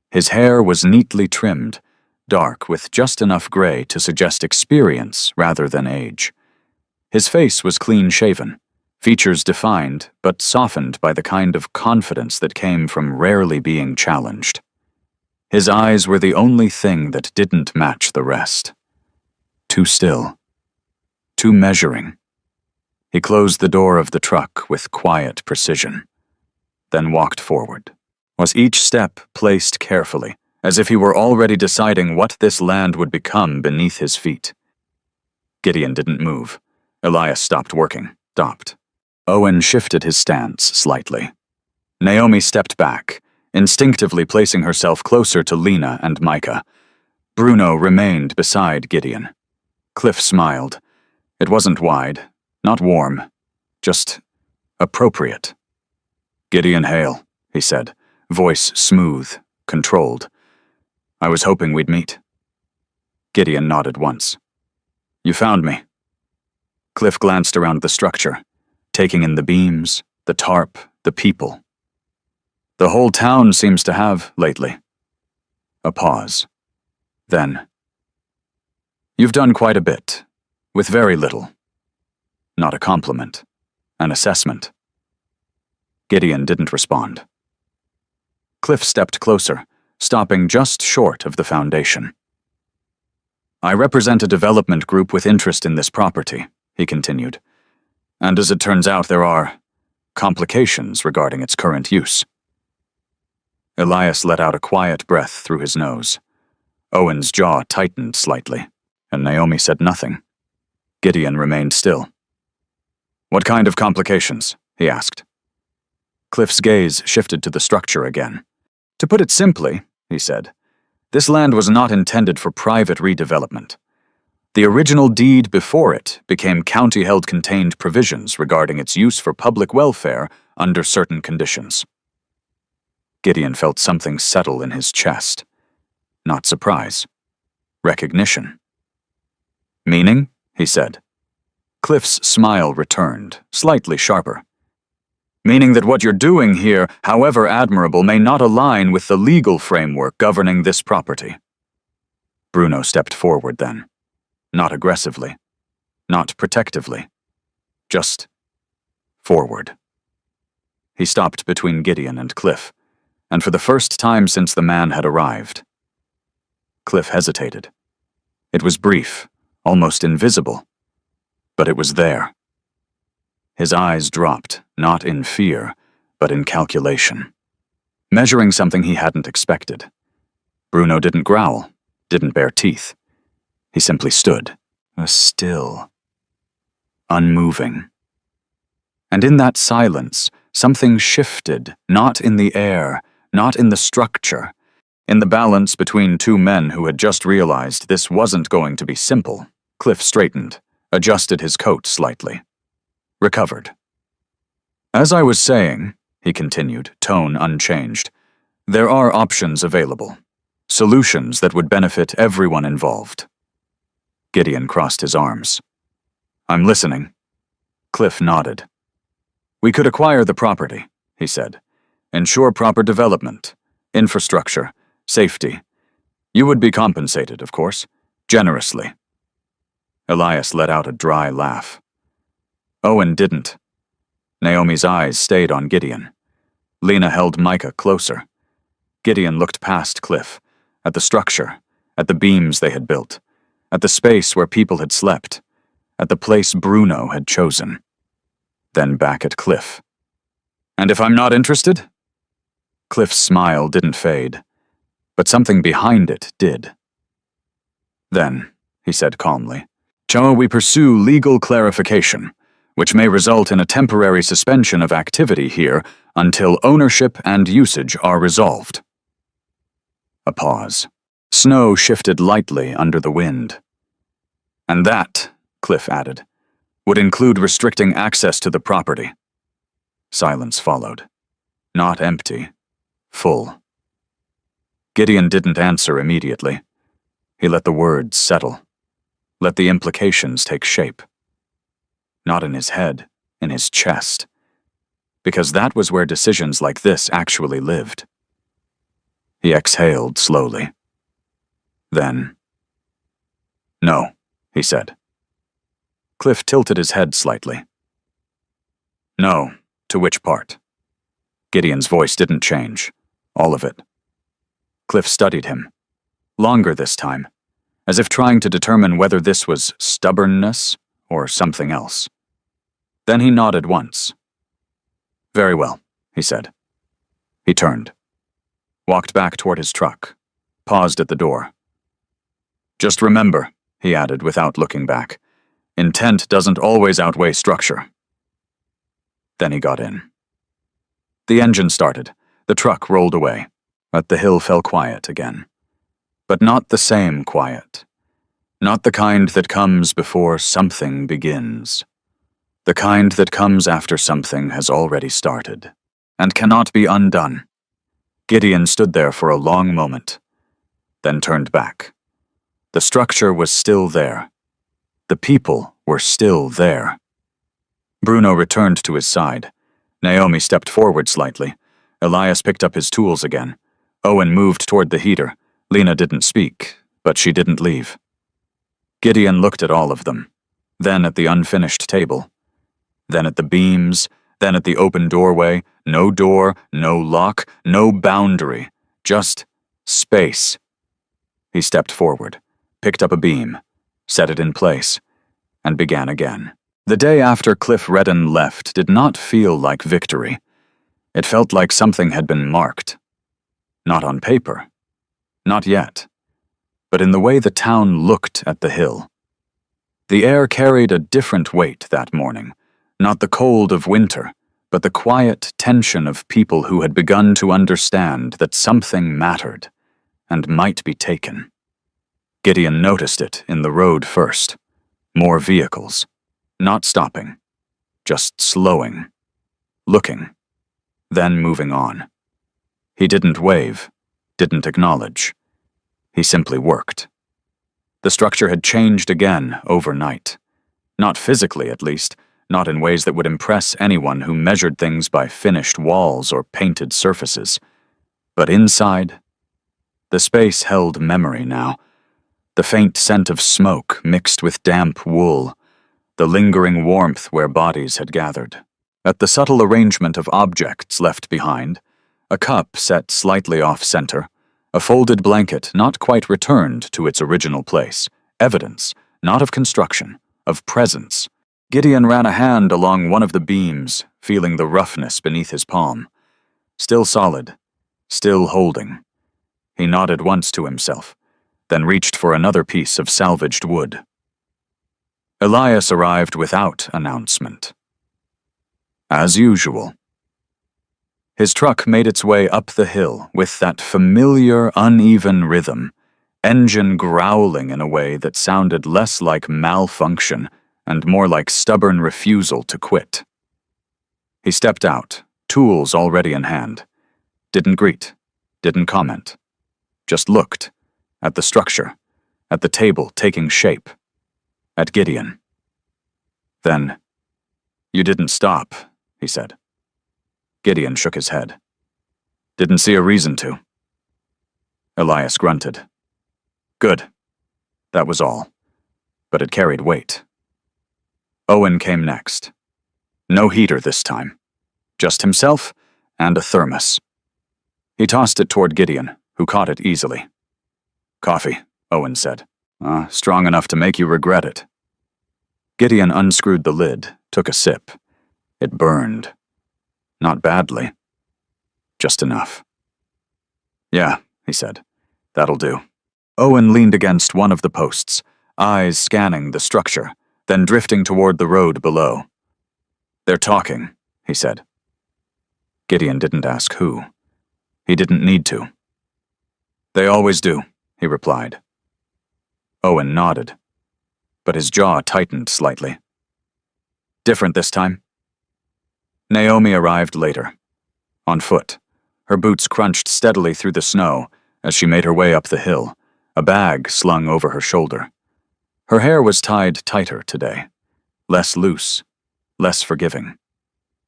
His hair was neatly trimmed, dark with just enough gray to suggest experience rather than age. His face was clean-shaven, features defined but softened by the kind of confidence that came from rarely being challenged. His eyes were the only thing that didn't match the rest. Too still. Too measuring. He closed the door of the truck with quiet precision, then walked forward. Was each step placed carefully, as if he were already deciding what this land would become beneath his feet. Gideon didn't move. Elias stopped working, stopped. Owen shifted his stance slightly. Naomi stepped back, instinctively placing herself closer to Lena and Micah. Bruno remained beside Gideon. Cliff smiled. It wasn't wide, not warm, just appropriate. "Gideon Hale," he said, voice smooth, controlled. "I was hoping we'd meet." Gideon nodded once. "You found me." Cliff glanced around the structure, taking in the beams, the tarp, the people. "The whole town seems to have, lately." A pause. Then, "You've done quite a bit, with very little." Not a compliment, an assessment. Gideon didn't respond. Cliff stepped closer, stopping just short of the foundation. "I represent a development group with interest in this property," he continued. "And as it turns out, there are complications regarding its current use." Elias let out a quiet breath through his nose. Owen's jaw tightened slightly, and Naomi said nothing. Gideon remained still. "What kind of complications?" he asked. Cliff's gaze shifted to the structure again. "To put it simply," he said, "this land was not intended for private redevelopment. The original deed before it became county-held contained provisions regarding its use for public welfare under certain conditions." Gideon felt something settle in his chest. Not surprise. Recognition. "Meaning?" he said. Cliff's smile returned, slightly sharper. "Meaning that what you're doing here, however admirable, may not align with the legal framework governing this property." Bruno stepped forward then. Not aggressively. Not protectively. Just forward. He stopped between Gideon and Cliff, and for the first time since the man had arrived. Cliff hesitated. It was brief, almost invisible, but it was there. His eyes dropped, not in fear, but in calculation, measuring something he hadn't expected. Bruno didn't growl, didn't bare teeth. He simply stood, still, unmoving. And in that silence, something shifted, not in the air, not in the structure, in the balance between two men who had just realized this wasn't going to be simple. Cliff straightened, adjusted his coat slightly. Recovered. "As I was saying," he continued, tone unchanged, "there are options available. Solutions that would benefit everyone involved." Gideon crossed his arms. "I'm listening." Cliff nodded. "We could acquire the property," he said. "Ensure proper development, infrastructure, safety. You would be compensated, of course, generously." Elias let out a dry laugh. Owen didn't. Naomi's eyes stayed on Gideon. Lena held Micah closer. Gideon looked past Cliff, at the structure, at the beams they had built, at the space where people had slept, at the place Bruno had chosen. Then back at Cliff. "And if I'm not interested?" Cliff's smile didn't fade, but something behind it did. "Then," he said calmly, "shall we pursue legal clarification, which may result in a temporary suspension of activity here until ownership and usage are resolved." A pause. Snow shifted lightly under the wind. "And that," Cliff added, "would include restricting access to the property." Silence followed. Not empty. Full. Gideon didn't answer immediately. He let the words settle. Let the implications take shape. Not in his head, in his chest. Because that was where decisions like this actually lived. He exhaled slowly. Then, "No," he said. Cliff tilted his head slightly. "No, to which part?" Gideon's voice didn't change. All of it. Cliff studied him. Longer this time, as if trying to determine whether this was stubbornness or something else. Then he nodded once. "Very well," he said. He turned. Walked back toward his truck. Paused at the door. "Just remember," he added without looking back, "intent doesn't always outweigh structure. Then he got in. The engine started. The truck rolled away. But the hill fell quiet again. But not the same quiet. Not the kind that comes before something begins. The kind that comes after something has already started, and cannot be undone. Gideon stood there for a long moment, then turned back. The structure was still there. The people were still there. Bruno returned to his side. Naomi stepped forward slightly. Elias picked up his tools again. Owen moved toward the heater. Lena didn't speak, but she didn't leave. Gideon looked at all of them, then at the unfinished table, then at the beams, then at the open doorway. No door, no lock, no boundary, just space. He stepped forward, picked up a beam, set it in place, and began again. The day after Cliff Redden left did not feel like victory. It felt like something had been marked. Not on paper. Not yet. But in the way the town looked at the hill. The air carried a different weight that morning, not the cold of winter, but the quiet tension of people who had begun to understand that something mattered and might be taken. Gideon noticed it in the road first. More vehicles. Not stopping. Just slowing. Looking. Then moving on. He didn't wave, didn't acknowledge. He simply worked. The structure had changed again overnight. Not physically, at least, not in ways that would impress anyone who measured things by finished walls or painted surfaces. But inside, the space held memory now. The faint scent of smoke mixed with damp wool, the lingering warmth where bodies had gathered. At the subtle arrangement of objects left behind, a cup set slightly off-center, a folded blanket not quite returned to its original place, evidence, not of construction, of presence. Gideon ran a hand along one of the beams, feeling the roughness beneath his palm. Still solid, still holding. He nodded once to himself, then reached for another piece of salvaged wood. Elias arrived without announcement. As usual. His truck made its way up the hill with that familiar, uneven rhythm, engine growling in a way that sounded less like malfunction and more like stubborn refusal to quit. He stepped out, tools already in hand. Didn't greet, didn't comment. Just looked, at the structure, at the table taking shape, at Gideon. Then, "You didn't stop," he said. Gideon shook his head. "Didn't see a reason to." Elias grunted. "Good." That was all. But it carried weight. Owen came next. No heater this time. Just himself and a thermos. He tossed it toward Gideon, who caught it easily. "Coffee," Owen said. Strong enough to make you regret it." Gideon unscrewed the lid, took a sip. It burned. Not badly. Just enough. "Yeah," he said. "That'll do." Owen leaned against one of the posts, eyes scanning the structure, then drifting toward the road below. "They're talking," he said. Gideon didn't ask who. He didn't need to. "They always do," he replied. Owen nodded, but his jaw tightened slightly. "Different this time?" Naomi arrived later. On foot, her boots crunched steadily through the snow as she made her way up the hill, a bag slung over her shoulder. Her hair was tied tighter today, less loose, less forgiving.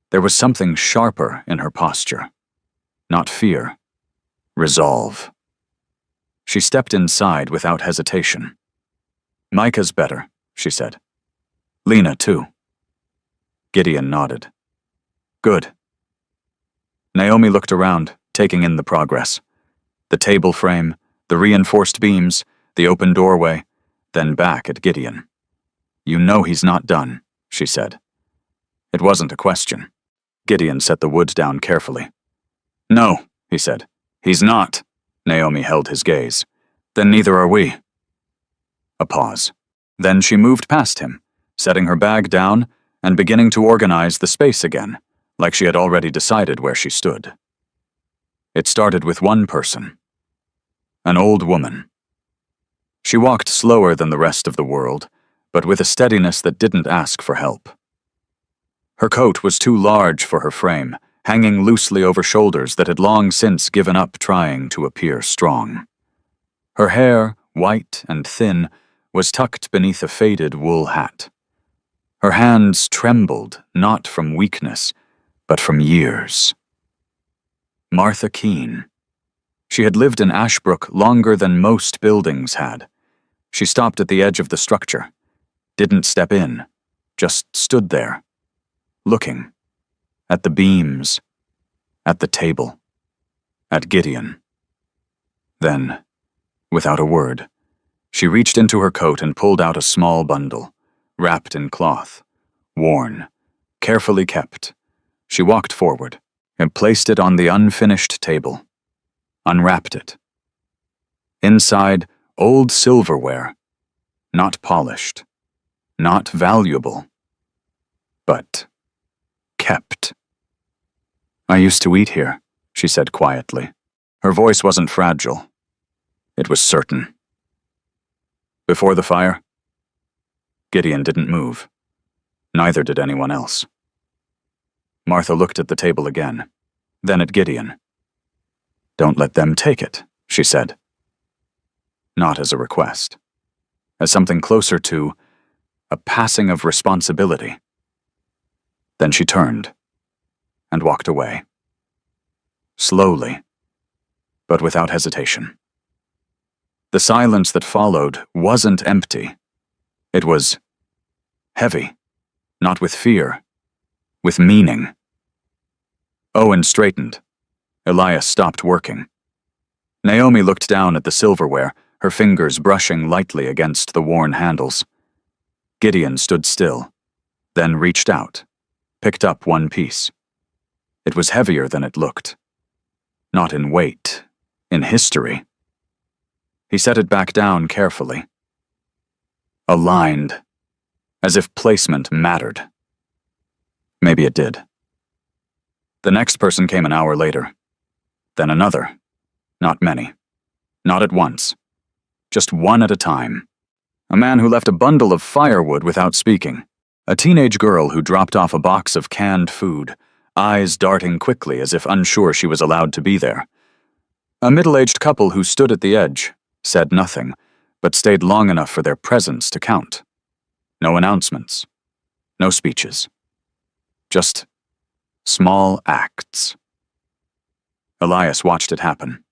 There was something sharper in her posture. Not fear. Resolve. She stepped inside without hesitation. "Micah's better," she said. "Lena, too." Gideon nodded. "Good." Naomi looked around, taking in the progress. The table frame, the reinforced beams, the open doorway, then back at Gideon. "You know he's not done," she said. It wasn't a question. Gideon set the wood down carefully. "No," he said. "He's not." Naomi held his gaze. "Then neither are we." A pause. Then she moved past him, setting her bag down and beginning to organize the space again, like she had already decided where she stood. It started with one person, an old woman. She walked slower than the rest of the world, but with a steadiness that didn't ask for help. Her coat was too large for her frame, hanging loosely over shoulders that had long since given up trying to appear strong. Her hair, white and thin, was tucked beneath a faded wool hat. Her hands trembled, not from weakness, but from years. Martha Keene. She had lived in Ashbrook longer than most buildings had. She stopped at the edge of the structure, didn't step in, just stood there, looking, at the beams, at the table, at Gideon. Then, without a word, she reached into her coat and pulled out a small bundle, wrapped in cloth, worn, carefully kept. She walked forward and placed it on the unfinished table, unwrapped it. Inside, old silverware, not polished, not valuable, but kept. "I used to eat here," she said quietly. Her voice wasn't fragile. It was certain. "Before the fire?" Gideon didn't move. Neither did anyone else. Martha looked at the table again, then at Gideon. "Don't let them take it," she said. Not as a request, as something closer to a passing of responsibility. Then she turned and walked away. Slowly, but without hesitation. The silence that followed wasn't empty. It was heavy, not with fear, with meaning. Owen straightened. Elias stopped working. Naomi looked down at the silverware, her fingers brushing lightly against the worn handles. Gideon stood still, then reached out, picked up one piece. It was heavier than it looked. Not in weight, in history. He set it back down carefully. Aligned, as if placement mattered. Maybe it did. The next person came an hour later. Then another. Not many. Not at once. Just one at a time. A man who left a bundle of firewood without speaking. A teenage girl who dropped off a box of canned food, eyes darting quickly as if unsure she was allowed to be there. A middle-aged couple who stood at the edge, said nothing, but stayed long enough for their presence to count. No announcements. No speeches. Just small acts. Elias watched it happen,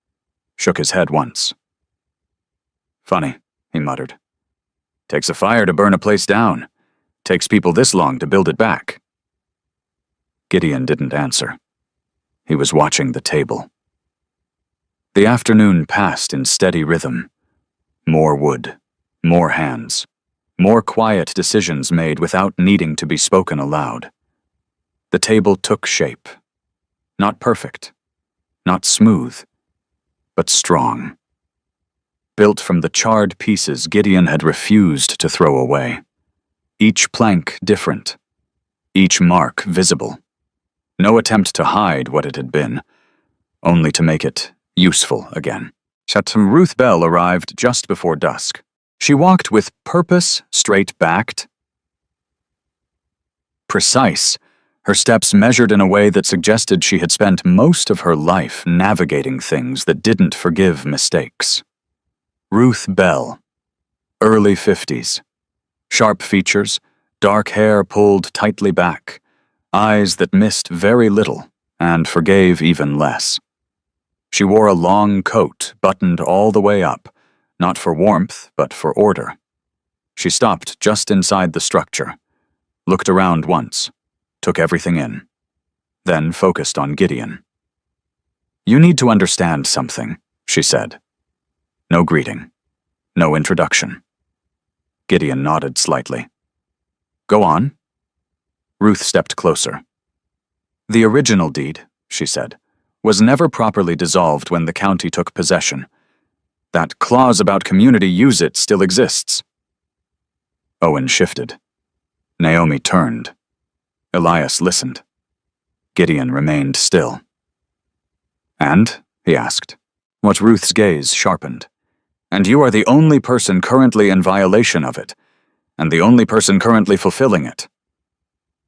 shook his head once. "Funny," he muttered. "Takes a fire to burn a place down. Takes people this long to build it back." Gideon didn't answer. He was watching the table. The afternoon passed in steady rhythm. More wood, more hands, more quiet decisions made without needing to be spoken aloud. The table took shape. Not perfect, not smooth, but strong. Built from the charred pieces Gideon had refused to throw away. Each plank different, each mark visible. No attempt to hide what it had been, only to make it useful again. Ruth Bell arrived just before dusk. She walked with purpose, straight-backed, precise, her steps measured in a way that suggested she had spent most of her life navigating things that didn't forgive mistakes. Ruth Bell, early 50s. Sharp features, dark hair pulled tightly back, eyes that missed very little and forgave even less. She wore a long coat buttoned all the way up, not for warmth, but for order. She stopped just inside the structure, looked around once, took everything in, then focused on Gideon. "You need to understand something," she said. No greeting, no introduction. Gideon nodded slightly. "Go on." Ruth stepped closer. "The original deed," she said, "was never properly dissolved when the county took possession. That clause about community use it still exists." Owen shifted. Naomi turned. Elias listened. Gideon remained still. "And?" he asked. What Ruth's gaze sharpened. "And you are the only person currently in violation of it, and the only person currently fulfilling it."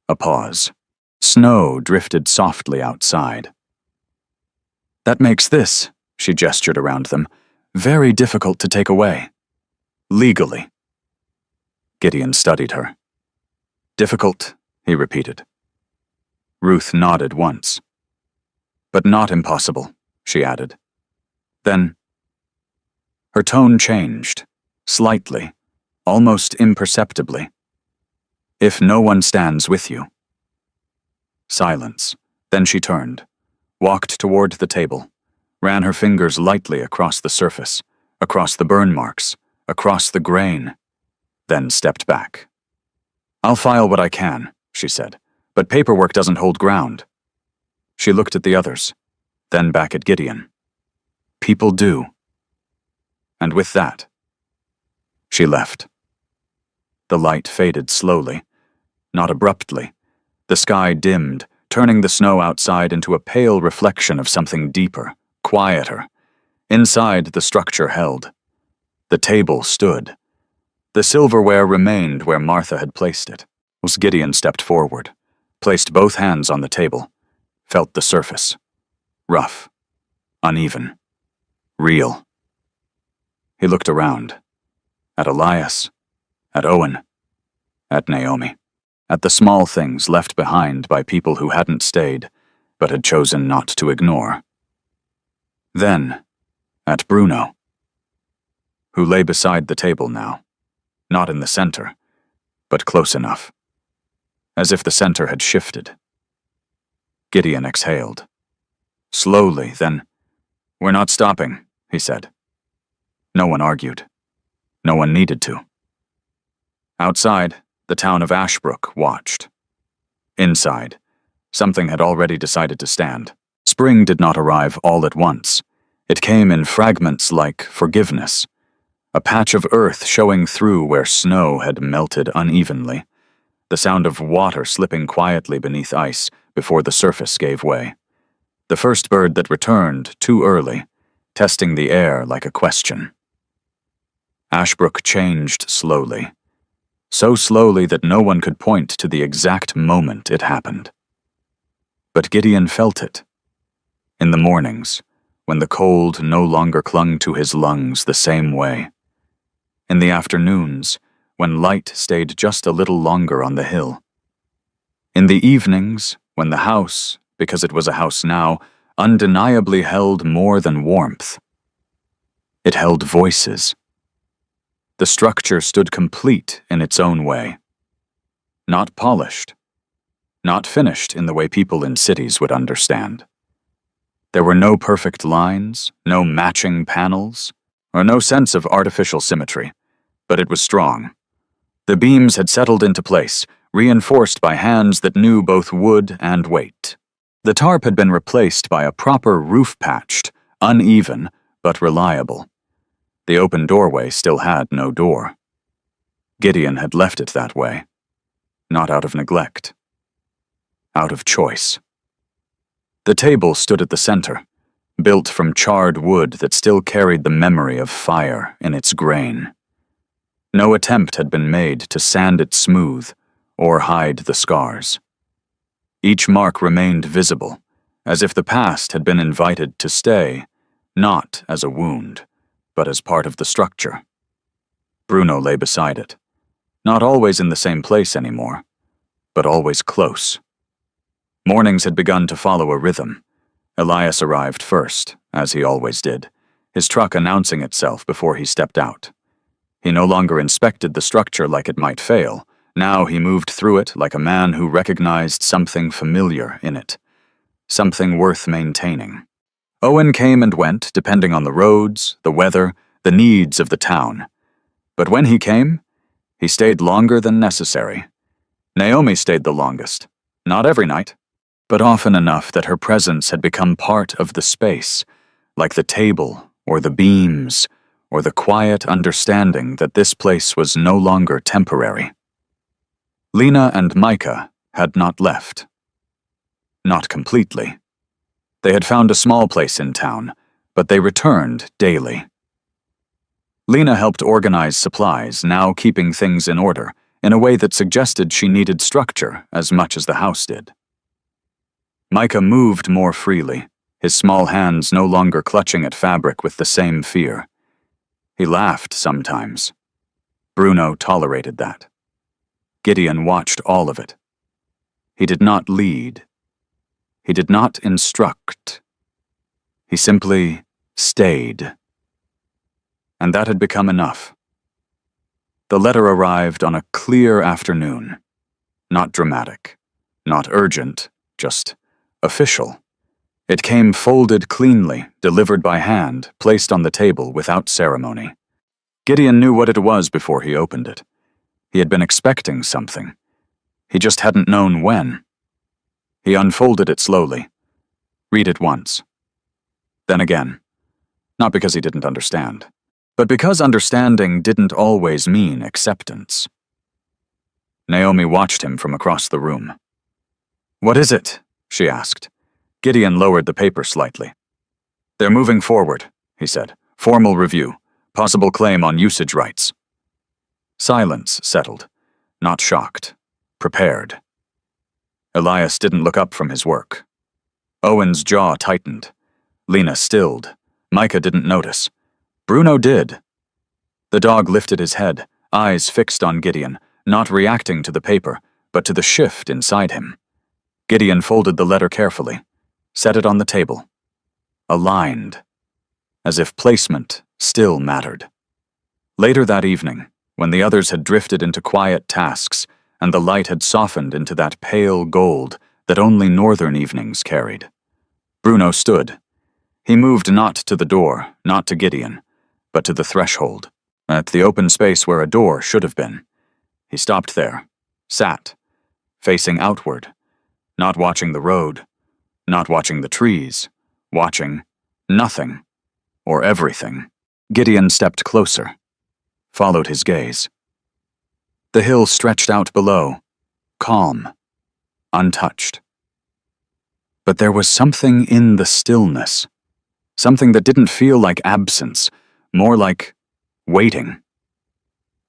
A pause. Snow drifted softly outside. "That makes this," she gestured around them, "very difficult to take away. Legally." Gideon studied her. "Difficult," he repeated. Ruth nodded once. "But not impossible," she added. Then her tone changed, slightly, almost imperceptibly. "If no one stands with you." Silence. Then she turned, walked toward the table, ran her fingers lightly across the surface, across the burn marks, across the grain, then stepped back. "I'll file what I can," she said, "but paperwork doesn't hold ground." She looked at the others, then back at Gideon. "People do." And with that, she left. The light faded slowly, not abruptly. The sky dimmed, turning the snow outside into a pale reflection of something deeper, quieter. Inside, the structure held. The table stood. The silverware remained where Martha had placed it. Gideon stepped forward, placed both hands on the table, felt the surface. Rough, uneven, real. He looked around, at Elias, at Owen, at Naomi, at the small things left behind by people who hadn't stayed, but had chosen not to ignore. Then, at Bruno, who lay beside the table now, not in the center, but close enough, as if the center had shifted. Gideon exhaled. Slowly, then, "We're not stopping," he said. No one argued. No one needed to. Outside, the town of Ashbrook watched. Inside, something had already decided to stand. Spring did not arrive all at once. It came in fragments like forgiveness, a patch of earth showing through where snow had melted unevenly, the sound of water slipping quietly beneath ice before the surface gave way. The first bird that returned too early, testing the air like a question. Ashbrook changed slowly, so slowly that no one could point to the exact moment it happened. But Gideon felt it. In the mornings, when the cold no longer clung to his lungs the same way. In the afternoons, when light stayed just a little longer on the hill. In the evenings, when the house, because it was a house now, undeniably held more than warmth. It held voices. The structure stood complete in its own way. Not polished. Not finished in the way people in cities would understand. There were no perfect lines, no matching panels, or no sense of artificial symmetry, but it was strong. The beams had settled into place, reinforced by hands that knew both wood and weight. The tarp had been replaced by a proper roof patched, uneven, but reliable. The open doorway still had no door. Gideon had left it that way, not out of neglect, out of choice. The table stood at the center, built from charred wood that still carried the memory of fire in its grain. No attempt had been made to sand it smooth or hide the scars. Each mark remained visible, as if the past had been invited to stay, not as a wound, but as part of the structure. Bruno lay beside it, not always in the same place anymore, but always close. Mornings had begun to follow a rhythm. Elias arrived first, as he always did, his truck announcing itself before he stepped out. He no longer inspected the structure like it might fail. Now he moved through it like a man who recognized something familiar in it, something worth maintaining. Owen came and went, depending on the roads, the weather, the needs of the town. But when he came, he stayed longer than necessary. Naomi stayed the longest, not every night, but often enough that her presence had become part of the space, like the table or the beams, or the quiet understanding that this place was no longer temporary. Lena and Micah had not left. not completely. They had found a small place in town, but they returned daily. Lena helped organize supplies, now keeping things in order, in a way that suggested she needed structure as much as the house did. Micah moved more freely, his small hands no longer clutching at fabric with the same fear. He laughed sometimes. Bruno tolerated that. Gideon watched all of it. He did not lead. He did not instruct. He simply stayed. And that had become enough. The letter arrived on a clear afternoon. Not dramatic, not urgent, just official. It came folded cleanly, delivered by hand, placed on the table without ceremony. Gideon knew what it was before he opened it. He had been expecting something. He just hadn't known when. He unfolded it slowly. Read it once. Then again. Not because he didn't understand, but because understanding didn't always mean acceptance. Naomi watched him from across the room. "What is it?" she asked. Gideon lowered the paper slightly. "They're moving forward," he said. "Formal review. Possible claim on usage rights." Silence settled. Not shocked. Prepared. Elias didn't look up from his work. Owen's jaw tightened. Lena stilled. Micah didn't notice. Bruno did. The dog lifted his head, eyes fixed on Gideon, not reacting to the paper, but to the shift inside him. Gideon folded the letter carefully, set it on the table. Aligned. As if placement still mattered. Later that evening, when the others had drifted into quiet tasks, and the light had softened into that pale gold that only northern evenings carried, Bruno stood. He moved not to the door, not to Gideon, but to the threshold, at the open space where a door should have been. He stopped there, sat, facing outward, not watching the road, not watching the trees, watching nothing, or everything. Gideon stepped closer, followed his gaze. The hill stretched out below, calm, untouched. But there was something in the stillness, something that didn't feel like absence, more like waiting.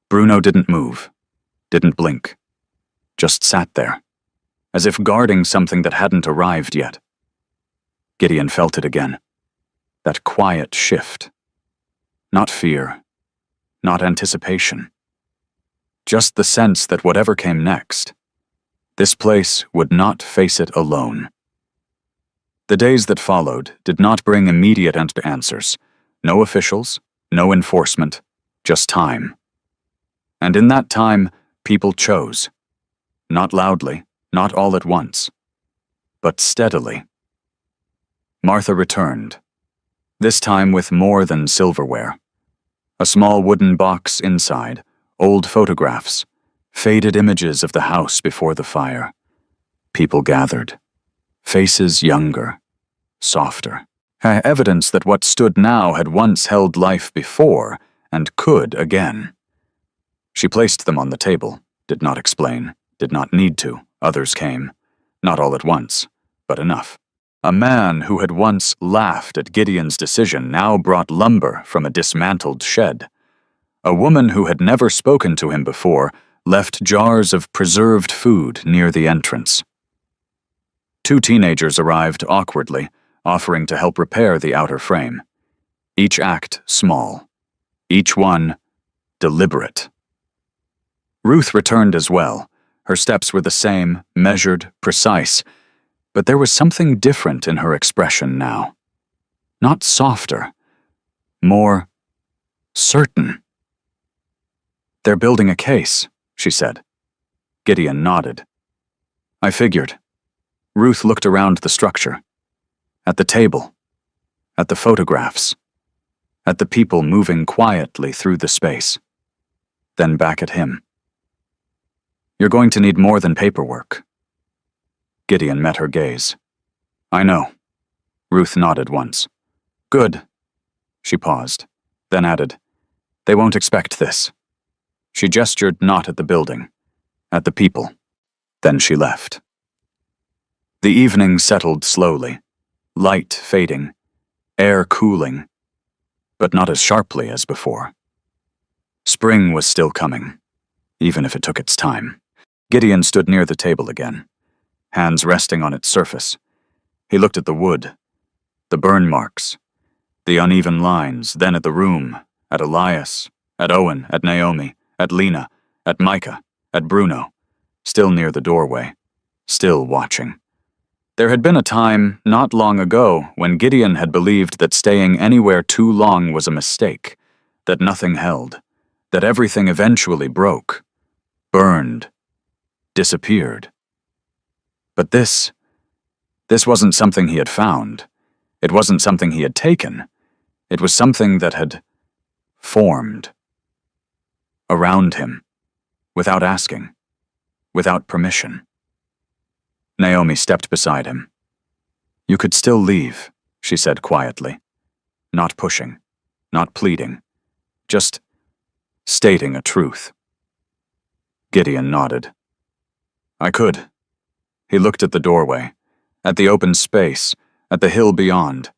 Bruno didn't move, didn't blink, just sat there, as if guarding something that hadn't arrived yet. Gideon felt it again, that quiet shift. Not fear, not anticipation. Just the sense that whatever came next, this place would not face it alone. The days that followed did not bring immediate answers. No officials, no enforcement, just time. And in that time, people chose. Not loudly, not all at once, but steadily. Martha returned, this time with more than silverware. A small wooden box inside, old photographs, faded images of the house before the fire. People gathered, faces younger, softer. Evidence that what stood now had once held life before and could again. She placed them on the table, did not explain, did not need to. Others came, not all at once, but enough. A man who had once laughed at Gideon's decision now brought lumber from a dismantled shed. A woman who had never spoken to him before left jars of preserved food near the entrance. 2 teenagers arrived awkwardly, offering to help repair the outer frame. Each act small, each one deliberate. Ruth returned as well. Her steps were the same, measured, precise, but there was something different in her expression now. Not softer, more certain. "They're building a case," she said. Gideon nodded. "I figured." Ruth looked around the structure. At the table. At the photographs. At the people moving quietly through the space. Then back at him. "You're going to need more than paperwork." Gideon met her gaze. "I know." Ruth nodded once. "Good." She paused, then added, "They won't expect this." She gestured not at the building, at the people. Then she left. The evening settled slowly, light fading, air cooling, but not as sharply as before. Spring was still coming, even if it took its time. Gideon stood near the table again, hands resting on its surface. He looked at the wood, the burn marks, the uneven lines, then at the room, at Elias, at Owen, at Naomi, at Lena, at Micah, at Bruno, still near the doorway, still watching. There had been a time, not long ago, when Gideon had believed that staying anywhere too long was a mistake, that nothing held, that everything eventually broke, burned, disappeared. But this wasn't something he had found. It wasn't something he had taken. It was something that had formed around him, without asking, without permission. Naomi stepped beside him. "You could still leave," she said quietly, not pushing, not pleading, just stating a truth. Gideon nodded. "I could." He looked at the doorway, at the open space, at the hill beyond,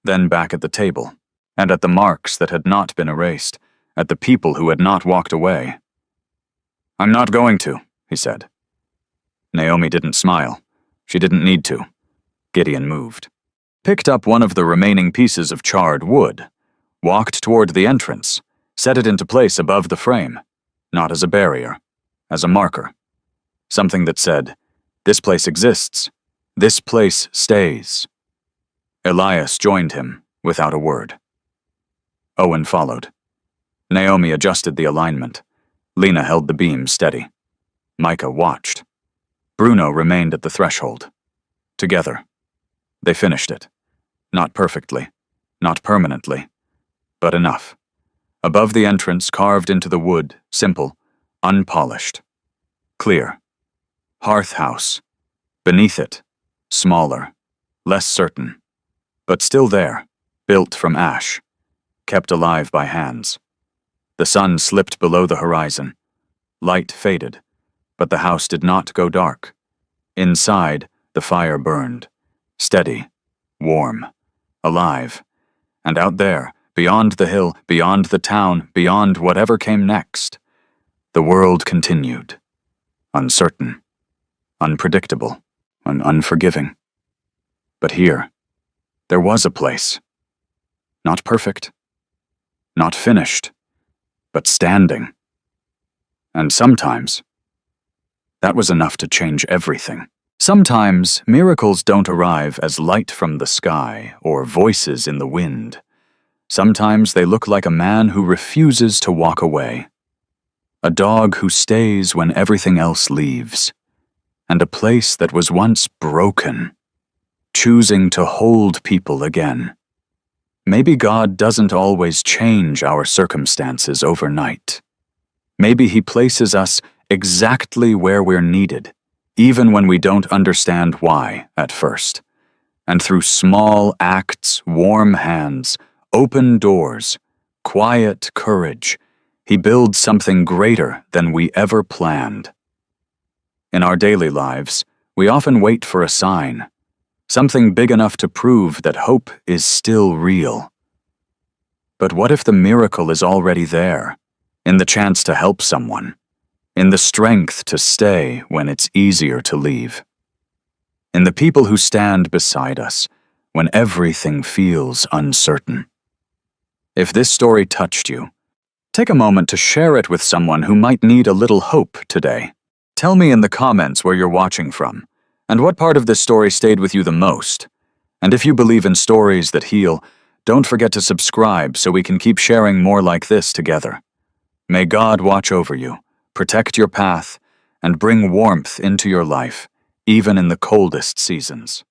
then back at the table, and at the marks that had not been erased, at the people who had not walked away. "I'm not going to," he said. Naomi didn't smile. She didn't need to. Gideon moved, picked up one of the remaining pieces of charred wood, walked toward the entrance, set it into place above the frame, not as a barrier, as a marker, something that said, "This place exists. This place stays." Elias joined him without a word. Owen followed. Naomi adjusted the alignment. Lena held the beam steady. Micah watched. Bruno remained at the threshold. Together, they finished it. Not perfectly, not permanently, but enough. Above the entrance, carved into the wood, simple, unpolished. Clear. Hearth house. Beneath it, smaller, less certain, but still there, built from ash, kept alive by hands. The sun slipped below the horizon. Light faded, but the house did not go dark. Inside, the fire burned, steady, warm, alive. And out there, beyond the hill, beyond the town, beyond whatever came next, the world continued, uncertain, unpredictable, and unforgiving. But here, there was a place. Not perfect, not finished, but standing. And sometimes, that was enough to change everything. Sometimes, miracles don't arrive as light from the sky or voices in the wind. Sometimes they look like a man who refuses to walk away, a dog who stays when everything else leaves, and a place that was once broken, choosing to hold people again. Maybe God doesn't always change our circumstances overnight. Maybe He places us exactly where we're needed, even when we don't understand why at first. And through small acts, warm hands, open doors, quiet courage, He builds something greater than we ever planned. In our daily lives, we often wait for a sign, something big enough to prove that hope is still real. But what if the miracle is already there, in the chance to help someone, in the strength to stay when it's easier to leave, in the people who stand beside us when everything feels uncertain? If this story touched you, take a moment to share it with someone who might need a little hope today. Tell me in the comments where you're watching from, and what part of this story stayed with you the most. And if you believe in stories that heal, don't forget to subscribe so we can keep sharing more like this together. May God watch over you, protect your path, and bring warmth into your life, even in the coldest seasons.